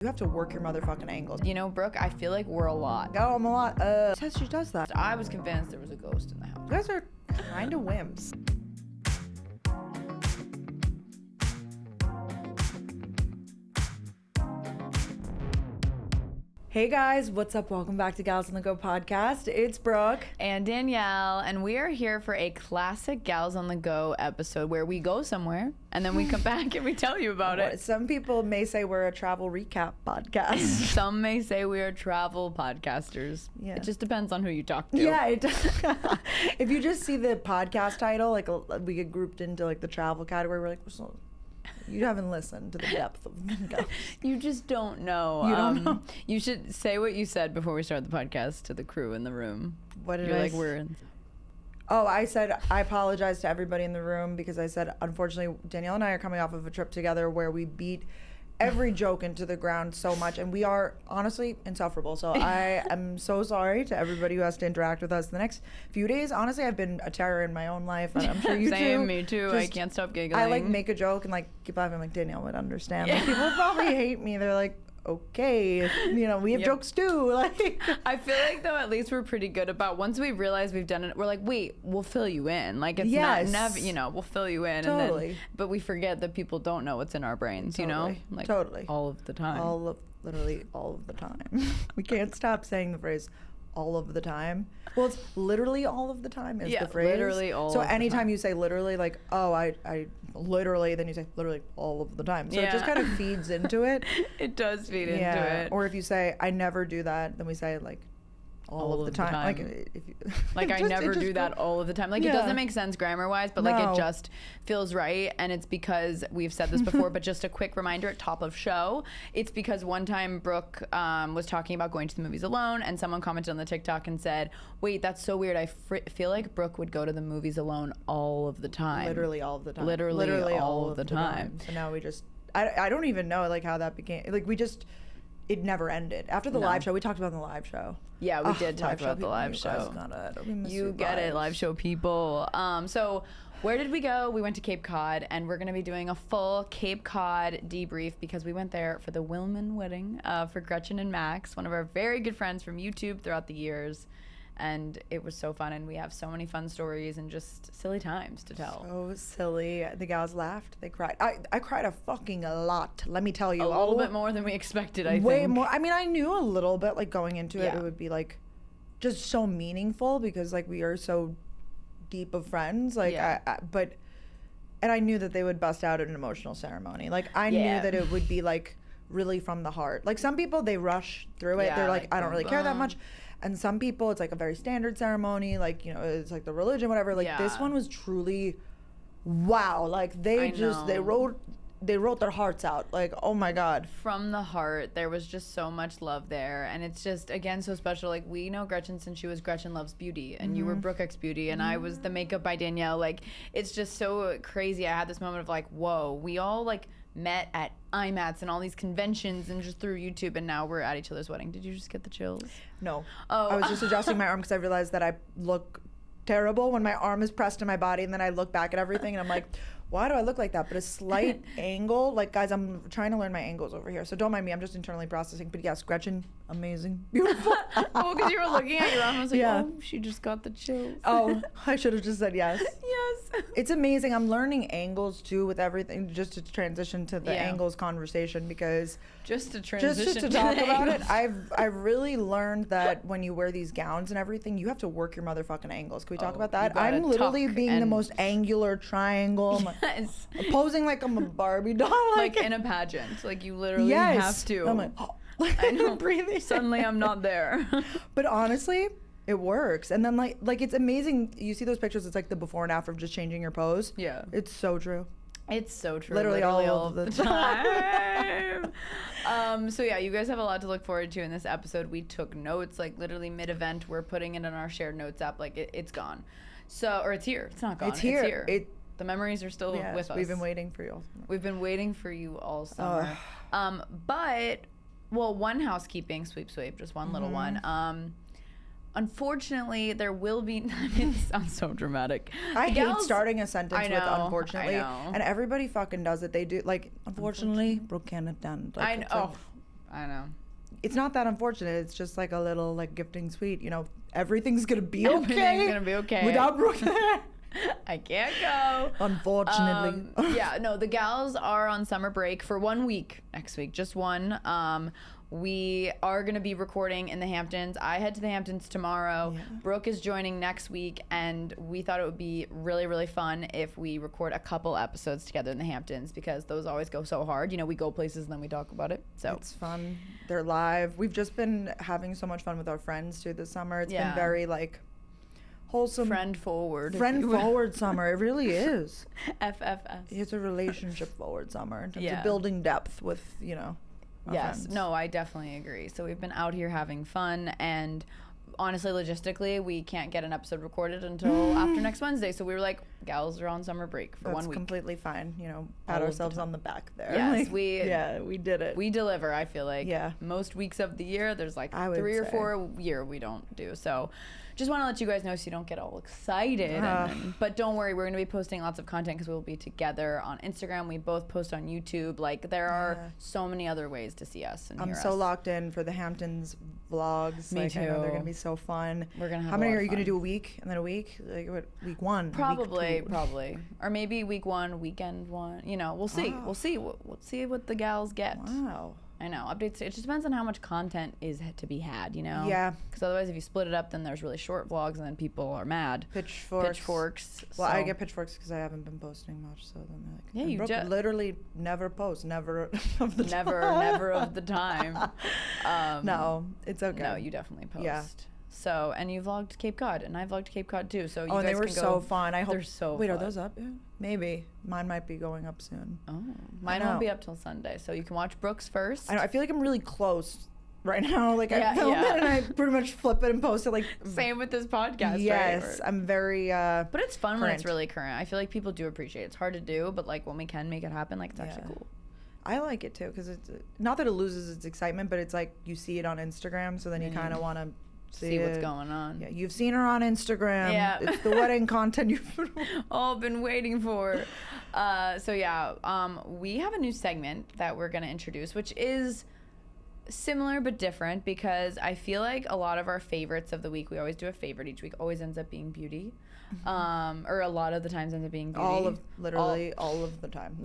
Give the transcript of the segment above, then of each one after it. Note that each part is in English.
You have to work your motherfucking angles. You know, Brooke, I feel like we're a lot. Oh, I'm a lot. Says she does that. I was convinced there was a ghost in the house. You guys are kind of wimps. Hey guys, what's up? Welcome back to Gals on the Go podcast. It's Brooke And Danielle, and we are here for a classic Gals on the Go episode where we go somewhere and then we come back and we tell you about it. Some people may say we're a travel recap podcast. Some may say we are travel podcasters. Yeah. It just depends on who you talk to. Yeah, it does. If you just see the podcast title, like we get grouped into like the travel category, we're like, so you haven't listened to the depth of Gals. You just don't know. You don't know. You should say what you said before we start the podcast to the crew in the room. What did You're I like, we're in. Oh, I said I apologize to everybody in the room because I said, unfortunately, Danielle and I are coming off of a trip together where we beat every joke into the ground so much, and we are honestly insufferable. So I am so sorry to everybody who has to interact with us the next few days. Honestly, I've been a terror in my own life, and I'm sure you Same, too. me too. I can't stop giggling. I like make a joke and like keep laughing. I'm like, Danielle would understand. Like, people probably hate me. They're like, okay, you know, we have jokes too. Like, I feel like though at least we're pretty good about once we realize we've done it, we're like, wait, we'll fill you in. Like it's not never, you know, we'll fill you in. Totally. And then, but we forget that people don't know what's in our brains, you know? Like totally. all of the time. Literally all of the time. We can't stop saying the phrase all of the time. Well, it's literally all of the time is the phrase. Literally all so of the anytime time. you say literally, like, oh, I literally, then you say literally all of the time. So it just kind of feeds into it. It does feed into it. Or if you say, I never do that, then we say like all of the time. Like, if you, like I never do that all of the time. Like it doesn't make sense grammar wise, but like it just feels right. And it's because we've said this before, but just a quick reminder at top of show. It's because one time Brooke was talking about going to the movies alone, and someone commented on the TikTok and said, wait, that's so weird. I feel like Brooke would go to the movies alone all of the time. Literally all of the time. Literally all of the time. So now we just, I don't even know like how that became, like we just, it never ended. After the live show, we talked about the live show. Yeah, we did talk about the live show. You get it, live show people. So where did we go? We went to Cape Cod, and we're going to be doing a full Cape Cod debrief because we went there for the Wilman wedding for Gretchen and Max, one of our very good friends from YouTube throughout the years. And it was so fun, and we have so many fun stories and just silly times to tell. So silly. The gals laughed. They cried. I cried a fucking lot, let me tell you. A little bit more than we expected, I think. Way more. I mean, I knew a little bit, like, going into it, it would be, like, just so meaningful because, like, we are so deep of friends. Like, and I knew that they would bust out at an emotional ceremony. Like, I knew that it would be, like, really from the heart. Like, some people, they rush through it. They're like, I don't really care that much. And some people, it's like a very standard ceremony, like, you know, it's like the religion, whatever. Like this one was truly, wow. Like they wrote their hearts out. Like, oh my God. From the heart, there was just so much love there. And it's just, again, so special. Like, we know Gretchen since she was Gretchen Loves Beauty, and you were Brooke X Beauty, and I was the makeup by Danielle. Like, it's just so crazy. I had this moment of like, whoa, we all like met at IMATs and all these conventions and just through YouTube, and now we're at each other's wedding. Did you just get the chills? No. Oh. I was just adjusting my arm because I realized that I look terrible when my arm is pressed to my body, and then I look back at everything and I'm like, why do I look like that? But a slight angle, like, guys, I'm trying to learn my angles over here, so don't mind me. I'm just internally processing. But yes, Gretchen, amazing, beautiful. Oh, because you were looking at your arm. I was like, oh, she just got the chills. Oh, I should have just said yes. Yes. It's amazing. I'm learning angles too with everything, just to transition to the angles conversation, because just to transition to talk about it, I've really learned that when you wear these gowns and everything, you have to work your motherfucking angles. Can we talk about that? I'm literally being the most angular triangle. Yes. Posing like I'm a Barbie doll. Like in a pageant. Like you literally have to. I'm like, oh. I know. Breathing. Suddenly I'm not there. But honestly, it works. And then like it's amazing. You see those pictures, it's like the before and after of just changing your pose. Yeah. It's so true. It's so true. Literally all of the time. So yeah, you guys have a lot to look forward to in this episode. We took notes, like literally mid-event. We're putting it in our shared notes app. Like it's gone. So, or it's here. It's not gone. It's here. The memories are still with us. We've been waiting for you all summer. We've been waiting for you all summer. But, well, one housekeeping sweep, just one little one. Unfortunately, there will be, it sounds so dramatic. I hate starting a sentence with unfortunately. I know. And everybody fucking does it. They do, like, unfortunately, Brooke can't attend. Like, I know. I know. It's not that unfortunate. It's just like a little like gifting suite. You know, everything's gonna be okay. Everything's gonna be okay without Brooke. I can't go. Unfortunately. Yeah, no, the gals are on summer break for 1 week next week, just one. We are going to be recording in the Hamptons. I head to the Hamptons tomorrow. Yeah. Brooke is joining next week, and we thought it would be really, really fun if we record a couple episodes together in the Hamptons, because those always go so hard. You know, we go places and then we talk about it. So it's fun. They're live. We've just been having so much fun with our friends too this summer. It's been very like wholesome, friend forward summer. It really is. FFS. It's a relationship forward summer in terms of building depth with, you know, yes, friends. No, I definitely agree. So we've been out here having fun, and honestly, logistically, we can't get an episode recorded until after next Wednesday. So we were like, gals are on summer break for 1 week. That's completely fine. You know, pat ourselves on the back there. Yes, like, we did it. We deliver, I feel like. Yeah. Most weeks of the year, there's like 3 or 4 a year we don't do. So just want to let you guys know so you don't get all excited. But don't worry, we're going to be posting lots of content because we'll be together on Instagram. We both post on YouTube. Like, there are so many other ways to see us and hear us. I'm so locked in for the Hamptons vlogs. Me too. I know they're going to be so fun. We're going to have How many are you going to do a week and then a week? Like, what, week 1? Probably. Or maybe week 1, weekend 1. You know, we'll see. We'll see. We'll see what the gals get. Wow. I know. Updates. It just depends on how much content is to be had, you know? Yeah. Because otherwise, if you split it up, then there's really short vlogs, and then people are mad. Pitchforks. Well, I get pitchforks because I haven't been posting much, so then they're like, yeah, you Brooke literally never post, never of the time. Never of the time. No, it's okay. No, you definitely post. Yeah. So, and you vlogged Cape Cod, and I vlogged Cape Cod too. So you guys they were can so fun. I hope they're so. Wait, fun. Are those up yet? Maybe. Mine might be going up soon. Oh, mine won't be up till Sunday, so you can watch Brooke's first. I know. I feel like I'm really close right now. Like I film it and I pretty much flip it and post it. Like same with this podcast. Yes, right? I'm very. But it's fun when it's really current. I feel like people do appreciate it. It's hard to do, but like when we can make it happen, like it's actually cool. I like it too because it's not that it loses its excitement, but it's like you see it on Instagram, so then you kind of want to see what's going on. Yeah, you've seen her on Instagram. Yeah, it's the wedding content you've all been waiting for. So yeah, we have a new segment that we're gonna introduce, which is similar but different because I feel like a lot of our favorites of the week, we always do a favorite each week, always ends up being beauty. Or a lot of the times ends up being beauty. Literally all of the time.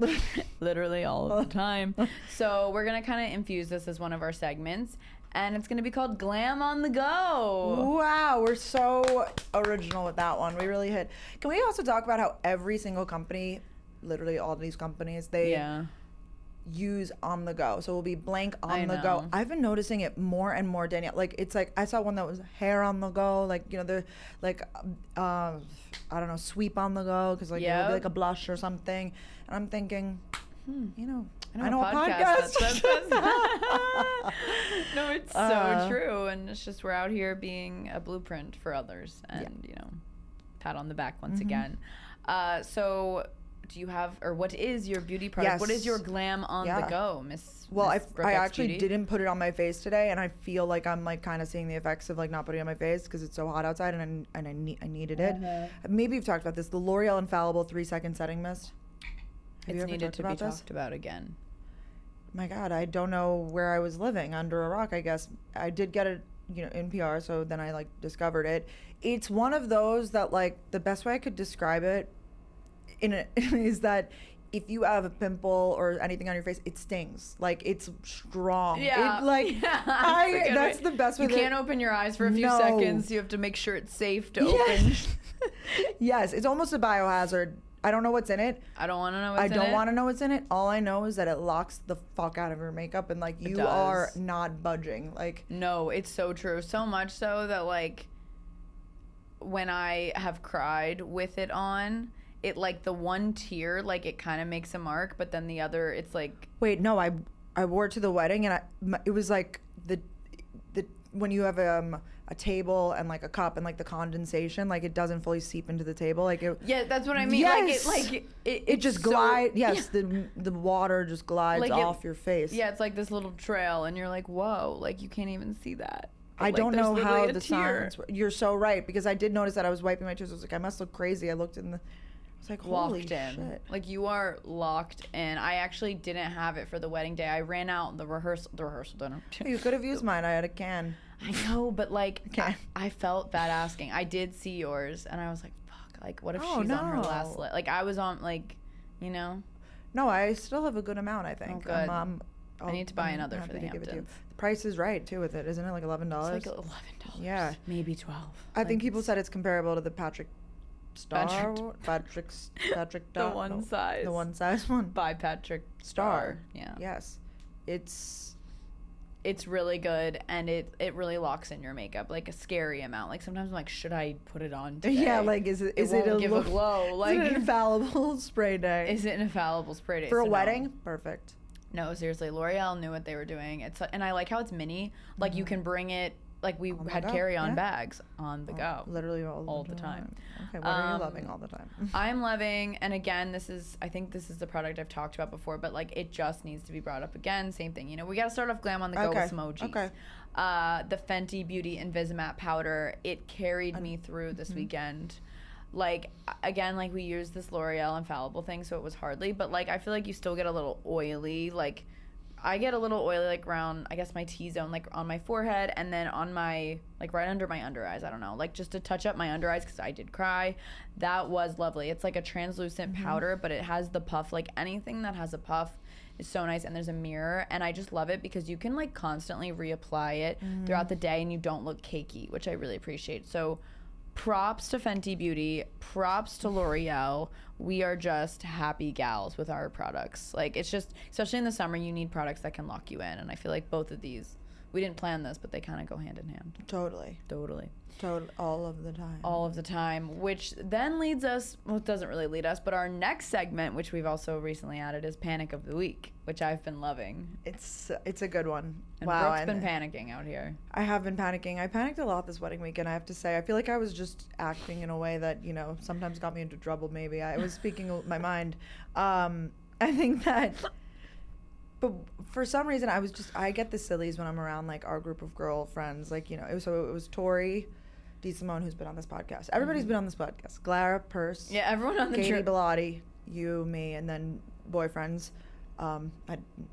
Literally all of the time. So we're gonna kind of infuse this as one of our segments, and it's gonna be called Glam on the Go. Wow, we're so original with that one. We really hit. Can we also talk about how every single company, literally all of these companies, they use on the go. So it will be blank on the go. I've been noticing it more and more, Danielle. Like it's like I saw one that was hair on the go, like, you know, the like I don't know, sweep on the go, because like it'll be like a blush or something. And I'm thinking, you know, I know a podcast. No, it's so true, and it's just we're out here being a blueprint for others, and you know, pat on the back once again. So do you have, or what is your beauty product? Yes. What is your glam on the go, Miss? Well, Miss I actually didn't put it on my face today, and I feel like I'm like kind of seeing the effects of like not putting it on my face because it's so hot outside, and I needed it. Maybe you've talked about this, the L'Oreal Infallible 3-second setting mist. It's needed to be talked about again. My God, I don't know where I was living, under a rock, I guess. I did get it, you know, in PR, so then I like discovered it. It's one of those that like the best way I could describe it is that if you have a pimple or anything on your face, it stings. Like it's strong. Yeah. That's the best way. You can't open your eyes for a few seconds. You have to make sure it's safe to open. Yes, it's almost a biohazard. I don't know what's in it. I don't want to know what's in it. I don't want to know what's in it. All I know is that it locks the fuck out of your makeup, and like you are not budging. Like no, it's so true. So much so that like when I have cried with it on, it like the one tear, like it kind of makes a mark, but then the other, it's like. Wait, no, I wore it to the wedding, and it was like the when you have a table and like a cup and like the condensation, like it doesn't fully seep into the table, like it. Yeah, that's what I mean. Yes. It just glides. Yes, the water just glides like off your face. Yeah, it's like this little trail, and you're like, whoa, like you can't even see that. But I don't know how the signs. You're so right, because I did notice that I was wiping my tears. I was like, I must look crazy. I looked in the. It's like, holy locked in. shit. Like, you are locked in. I actually didn't have it for the wedding day. I ran out the rehearsal dinner. You could have used mine. I had a can. I know, but like, I felt bad asking. I did see yours, and I was like, fuck. Like, what if she's on her last lit? Like, I was on, like, you know? No, I still have a good amount, I think. Oh, good. I need to buy another for the Hamptons. The price is right, too, with it. Isn't it like $11? It's like $11. Yeah. Maybe $12. I think people said it's comparable to the Patrick Star. Patrick The one size. The one size one. By Patrick Star. Yeah. Yes. It's really good, and it really locks in your makeup, like a scary amount. Like, sometimes I'm like, should I put it on today? Yeah, like, is it a glow? Like, is it an infallible spray day? Is it an infallible spray day? For a wedding? Perfect. No, seriously, L'Oreal knew what they were doing. And I like how it's mini. Like, you can bring it. Like, we had carry-on bags on the go. Literally all the time. Okay, what are you loving all the time? I'm loving, and again, I think this is the product I've talked about before, but, like, it just needs to be brought up again. Same thing. You know, we got to start off Glam on the go with some emojis. Okay. The Fenty Beauty Invisimatte powder, it carried me through this weekend. Like, again, like, we used this L'Oreal infallible thing, so it was hardly, but, like, I feel like you still get a little oily, like, I get a little oily, like, around, I guess, my T-zone, like, on my forehead, and then on my, like, right under my under eyes. I don't know. Like, just to touch up my under eyes, because I did cry. That was lovely. It's, like, a translucent powder, but it has the puff. Like, anything that has a puff is so nice, and there's a mirror, and I just love it because you can, like, constantly reapply it throughout the day, and you don't look cakey, which I really appreciate. So, props to Fenty Beauty, props to L'Oreal. We are just happy gals with our products. Like, it's just, especially in the summer, you need products that can lock you in. And I feel like both of these, we didn't plan this, but they kind of go hand in hand. Totally. All of the time. All of the time, which then leads us, well, it doesn't really lead us, but our next segment, which we've also recently added, is Panic of the Week, which I've been loving. It's a good one. And Brooke's been panicking out here. I have been panicking. I panicked a lot this wedding weekend, I have to say. I feel like I was just acting in a way that, you know, sometimes got me into trouble, maybe. I was speaking my mind. I think that... But for some reason, I get the sillies when I'm around, like, our group of girlfriends. Like, you know, it was Tori, D. Simone, who's been on this podcast. Everybody's been on this podcast. Clara, Purse. Yeah, everyone on the Katie Bellotti, you, me, and then boyfriends,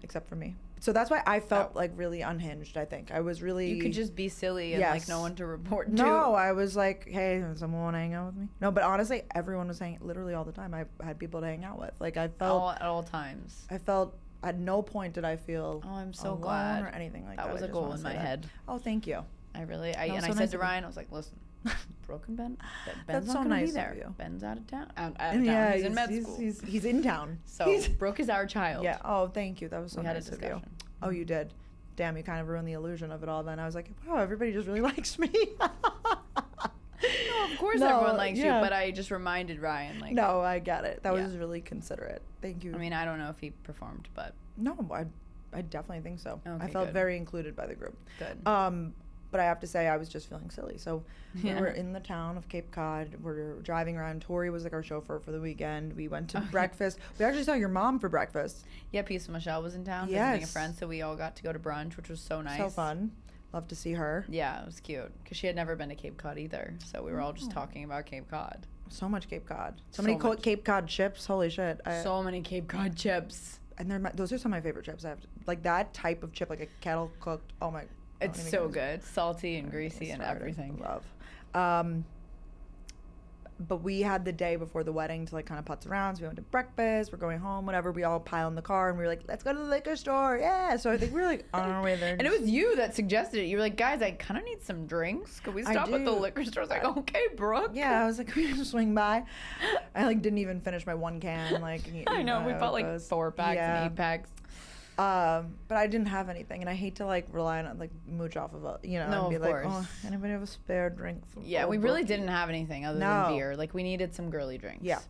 except for me. So that's why I felt, like, really unhinged, I think. I was really... You could just be silly and, like, no one to report to. No, I was like, hey, someone want to hang out with me? No, but honestly, everyone was hanging literally all the time. I had people to hang out with. Like, I felt... At all times. I felt... At no point did I feel I'm so glad or anything like that. That was a goal in my head. Oh, thank you. I said to Ryan, I was like, listen, Brooke and Ben, Ben's not going to be there. Ben's out of town. Yeah, he's in med school. He's in town. So Brooke is our child. Yeah. Oh, thank you. That was so nice of you. Mm-hmm. Oh, you did. Damn, you kind of ruined the illusion of it all then. I was like, wow, everybody just really likes me. No, of course everyone likes you, but I just reminded Ryan. Like, no, I get it. That was really considerate. Thank you. I mean, I don't know if he performed, but... No, I definitely think so. Okay, I felt very included by the group. Good. But I have to say, I was just feeling silly. So we were in the town of Cape Cod. We're driving around. Tori was like our chauffeur for the weekend. We went to breakfast. We actually saw your mom for breakfast. Yeah, Peace Michelle was in town visiting a friend, so we all got to go to brunch, which was so nice. So fun. Love to see her. Yeah, it was cute because she had never been to Cape Cod either. So we were all just talking about Cape Cod. So much Cape Cod. So many Cape Cod chips. Holy shit. So many Cape Cod chips. And those are some of my favorite chips. I have like that type of chip, like a kettle cooked. Oh my. It's so good. Salty and greasy and everything. Love. But we had the day before the wedding to like kind of putz around. So we went to breakfast. We're going home. Whatever. We all pile in the car and we were like, let's go to the liquor store. Yeah. So I think we were like on our way there. And it was you that suggested it. You were like, guys, I kind of need some drinks. Could we stop at the liquor store? I was like, okay, Brooke. Yeah. I was like, can we just swing by? I like didn't even finish my one can. Like I know. We bought like 4 packs and 8 packs. But I didn't have anything, and I hate to like rely on like mooch off of and be like, oh, anybody have a spare drink? Yeah, we really didn't have anything other than beer. Like we needed some girly drinks. Yeah.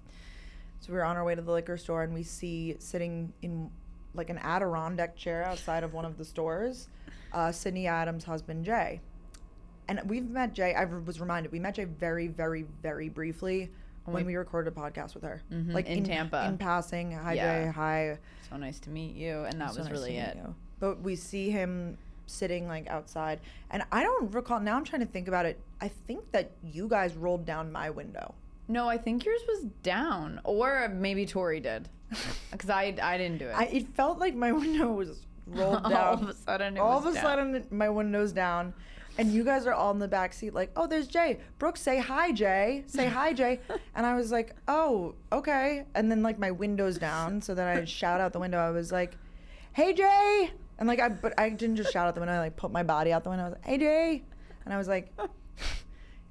So we were on our way to the liquor store, and we see sitting in like an Adirondack chair outside of one of the stores, Sydney Adams' husband Jay, and we've met Jay. I was reminded we met Jay very, very, very briefly. When we recorded a podcast with her, like in Tampa, in passing. Hi, Jay. Hi. So nice to meet you, and that was really it. But we see him sitting like outside, and I don't recall. Now I'm trying to think about it. I think that you guys rolled down my window. No, I think yours was down, or maybe Tori did, because I didn't do it. It felt like my window was rolled down. All of a sudden, my window's down, and you guys are all in the back seat, like, oh, there's Jay. Brooke, say hi, Jay. Say hi, Jay. And I was like, oh, okay. And then like my window's down, so then I shout out the window. I was like, hey, Jay. And like but I didn't just shout out the window. I like put my body out the window. I was like, hey, Jay. And I was like,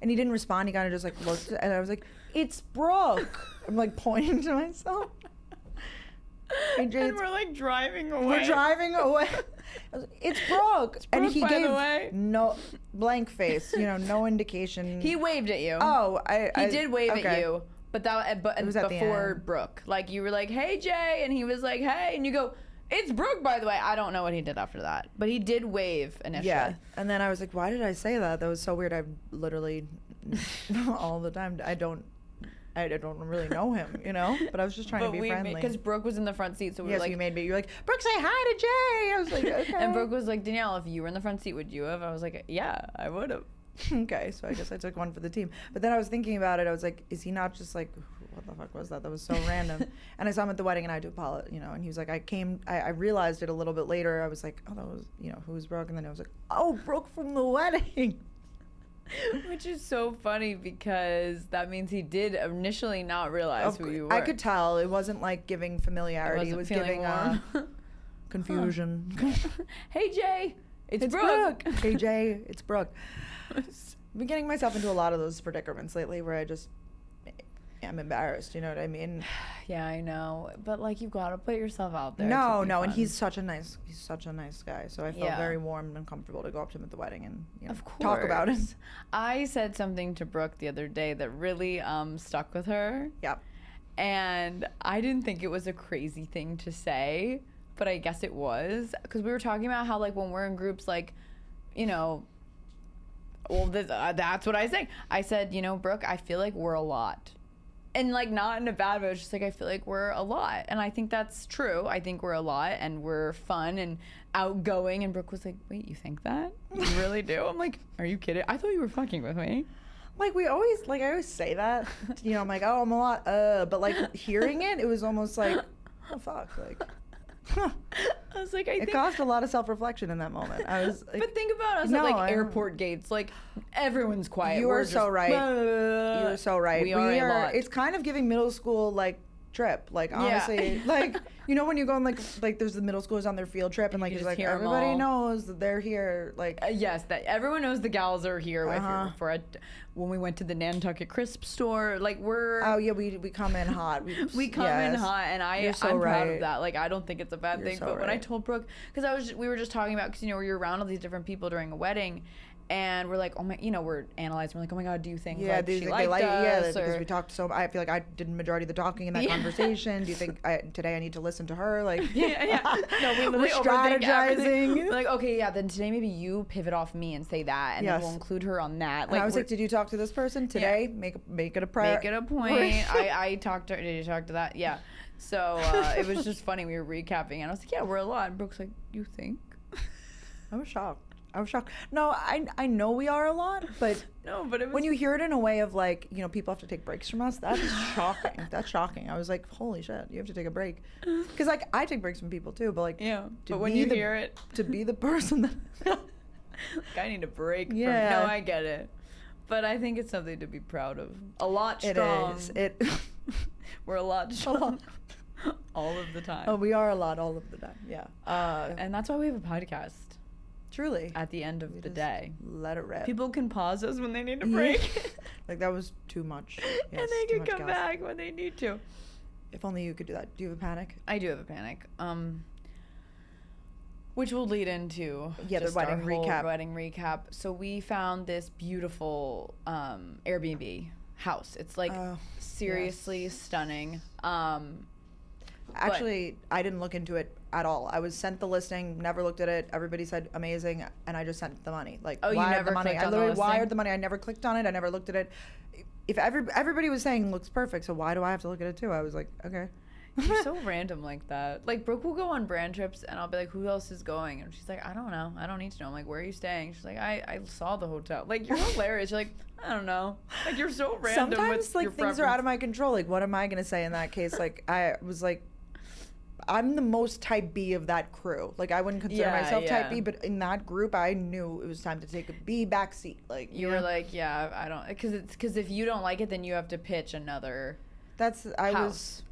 and he didn't respond. He kind of just like looked, and I was like, it's Brooke. I'm like pointing to myself. Hey, Jay, and we're like driving away. We're driving away. I was like, it's Brooke. And he gave no blank face, no indication. He waved at you. Oh, he did wave at you, but it was before Brooke. Like you were like, hey, Jay, and he was like, hey, and you go, it's Brooke, by the way. I don't know what he did after that, but he did wave initially. Yeah, and then I was like, why did I say that? That was so weird. I literally all the time. I don't really know him, but I was just trying to be friendly. Because Brooke was in the front seat, so we were like, you made me. You're like, Brooke, say hi to Jay. I was like, okay. And Brooke was like, Danielle, if you were in the front seat, would you have? I was like, yeah, I would have. Okay, so I guess I took one for the team. But then I was thinking about it. I was like, is he not just like, what the fuck was that? That was so random. And I saw him at the wedding, and I had to apologize, and he was like, I realized it a little bit later. I was like, oh, that was, who's Brooke? And then I was like, oh, Brooke from the wedding. Which is so funny because that means he did initially not realize who you were. I could tell. It wasn't like giving familiarity. It was giving confusion. Hey, Jay. It's Brooke. Hey, Jay. It's Brooke. I've been getting myself into a lot of those predicaments lately where I'm embarrassed. You know what I mean? Yeah, I know. But like, you've got to put yourself out there. No, and he's such a nice guy. So I felt very warm and comfortable to go up to him at the wedding and talk about it. I said something to Brooke the other day that really stuck with her. Yep. And I didn't think it was a crazy thing to say, but I guess it was, because we were talking about how like when we're in groups, like, that's what I say. I said, Brooke, I feel like we're a lot. And like not in a bad way, it's just like I feel like we're a lot. And I think that's true. I think we're a lot and we're fun and outgoing. And Brooke was like, wait, you think that? You really do? I'm like, are you kidding? I thought you were fucking with me. Like I always say that. I'm like, oh, I'm a lot, but like hearing it was almost like, oh fuck, like I was like, it caused a lot of self-reflection in that moment. I was like, but think about us at like airport gates, like everyone's quiet. You are so right. You are so right. We are a lot. It's kind of giving middle school like trip, like honestly, like when you go on like there's the middle schoolers on their field trip and like it's like everybody knows that they're here, like yes, that everyone knows the gals are here. When we went to the Nantucket Crisp store, like we come in hot. We come in hot, and I'm proud of that. Like I don't think it's a bad thing. But when I told Brooke, because we were just talking about, because you're around all these different people during a wedding. And we're like, oh my, we're analyzing. We're like, oh my God, do you think she liked us? Yeah, because we talked I feel like I did the majority of the talking in that conversation. Do you think today I need to listen to her? Like, no, we literally strategizing. We're like, okay, then today maybe you pivot off me and say that, and then we'll include her on that. Like, and I was like, did you talk to this person today? Yeah. Make it a prayer. Make it a point. I talked to her. Did you talk to that? Yeah. So it was just funny. We were recapping, and I was like, yeah, we're a lot. And Brooke's like, you think? I was shocked. No, I know we are a lot, but when you hear it in a way of like, people have to take breaks from us, that's shocking. That's shocking. I was like, holy shit, you have to take a break. Because like I take breaks from people too, but like but when you hear it, to be the person that like, I need a break. No, I get it. But I think it's something to be proud of. A lot strong. It is. We're a lot strong. All of the time. Oh, we are a lot all of the time. Yeah. And that's why we have a podcast. Truly. At the end of the day. Let it rip. People can pause us when they need a break. Like, that was too much. Yes, and they can come back when they need to. If only you could do that. Do you have a panic? I do have a panic. Which will lead into the wedding recap. So we found this beautiful Airbnb house. It's like seriously stunning. Actually, I didn't look into it at all. I was sent the listing, never looked at it. Everybody said amazing, and I just sent the money. Like, you never the money. Clicked I literally on the wired the money. I never clicked on it. I never looked at it. If everybody was saying looks perfect, so why do I have to look at it too? I was like, okay. You're so random like that. Like, Brooke will go on brand trips, and I'll be like, who else is going? And she's like, I don't know. I don't need to know. I'm like, where are you staying? She's like, I saw the hotel. Like, you're hilarious. You're like, I don't know. Like, you're so random. Sometimes, like, things are out of my control. Like, what am I going to say in that case? Like, I was like, I'm the most type B of that crew. Like, I wouldn't consider myself type B, but in that group, I knew it was time to take a B back seat. Like, you were like, yeah, I don't, because if you don't like it, then you have to pitch another house.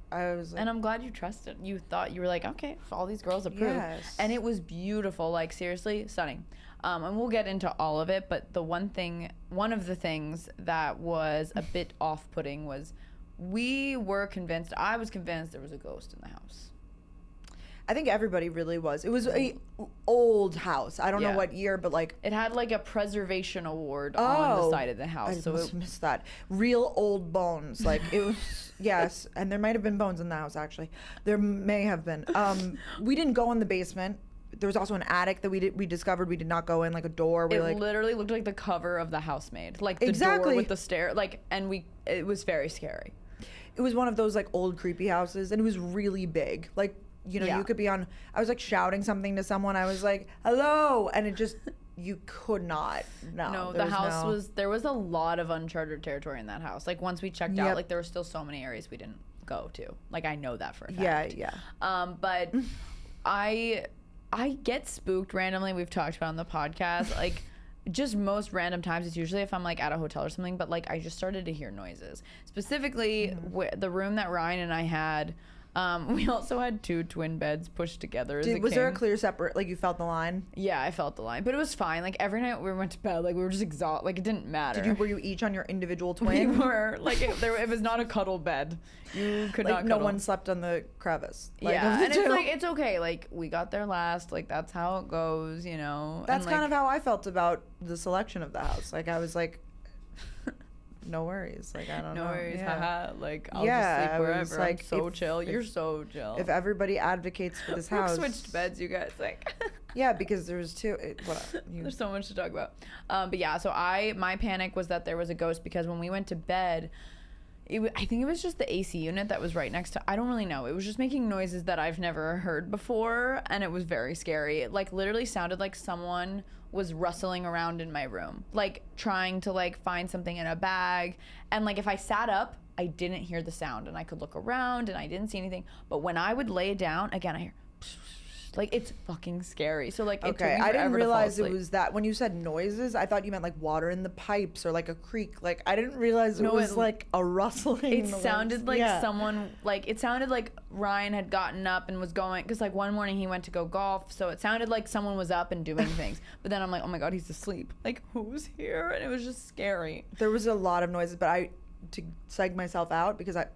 I was like, and I'm glad you trusted. You thought, you were like, okay, all these girls approve. Yes. And it was beautiful, like, seriously stunning. And we'll get into all of it, but one of the things that was a bit off-putting was I was convinced there was a ghost in the house. I think everybody really was. It was a old house. I don't know what year, but like it had like a preservation award on the side of the house. I missed that. Real old bones. Like it was yes, and there might have been bones in the house actually. There may have been. We didn't go in the basement. There was also an attic that we discovered we did not go in, like a door. It literally looked like the cover of The Housemaid, like the door with the stair, like, and it was very scary. It was one of those like old creepy houses, and it was really big. Like, you know, you could be on. I was like shouting something to someone. I was like, "Hello," and it just you could not. No, the house was. There was a lot of uncharted territory in that house. Like once we checked out, like there were still so many areas we didn't go to. Like I know that for a fact. Yeah. But I get spooked randomly. We've talked about on the podcast, like. Just most random times. It's usually if I'm like at a hotel or something, but like I just started to hear noises. Specifically, the room that Ryan and I had, we also had 2 twin beds pushed together as a was king. there a clear separate, like you felt the line? Yeah, I felt the line, but it was fine. Like every night we went to bed, like we were just exhausted. Like it didn't matter. Were you each on your individual twin? We were. Like it was not a cuddle bed. You could not cuddle. No one slept on the crevice. Like, yeah, and it's like, it's okay. Like we got there last. Like that's how it goes, you know. That's kind of how I felt about the selection of the house. Like I was like, no worries. Like I don't know. No worries. Haha. Like I'll just sleep wherever. Like, I'm so chill. You're so chill. If everybody advocates for this house, switched beds, you guys. Like. Yeah, because there was 2. There's so much to talk about. But yeah, so my panic was that there was a ghost because when we went to bed. I think it was just the AC unit that was right next to. I don't really know. It was just making noises that I've never heard before, and it was very scary. It like literally sounded like someone was rustling around in my room, like trying to like find something in a bag. And like if I sat up, I didn't hear the sound, and I could look around, and I didn't see anything. But when I would lay down, again, I hear. Like it's fucking scary. So like it took me I didn't realize it was that. When you said noises, I thought you meant like water in the pipes or like a creek. Like I didn't realize it was like a rustling. It sounded like someone, like it sounded like Ryan had gotten up and was going, because like one morning he went to go golf, so it sounded like someone was up and doing things. But then I'm like, oh my god, he's asleep. Like who's here? And it was just scary. There was a lot of noises, but to psych myself out because I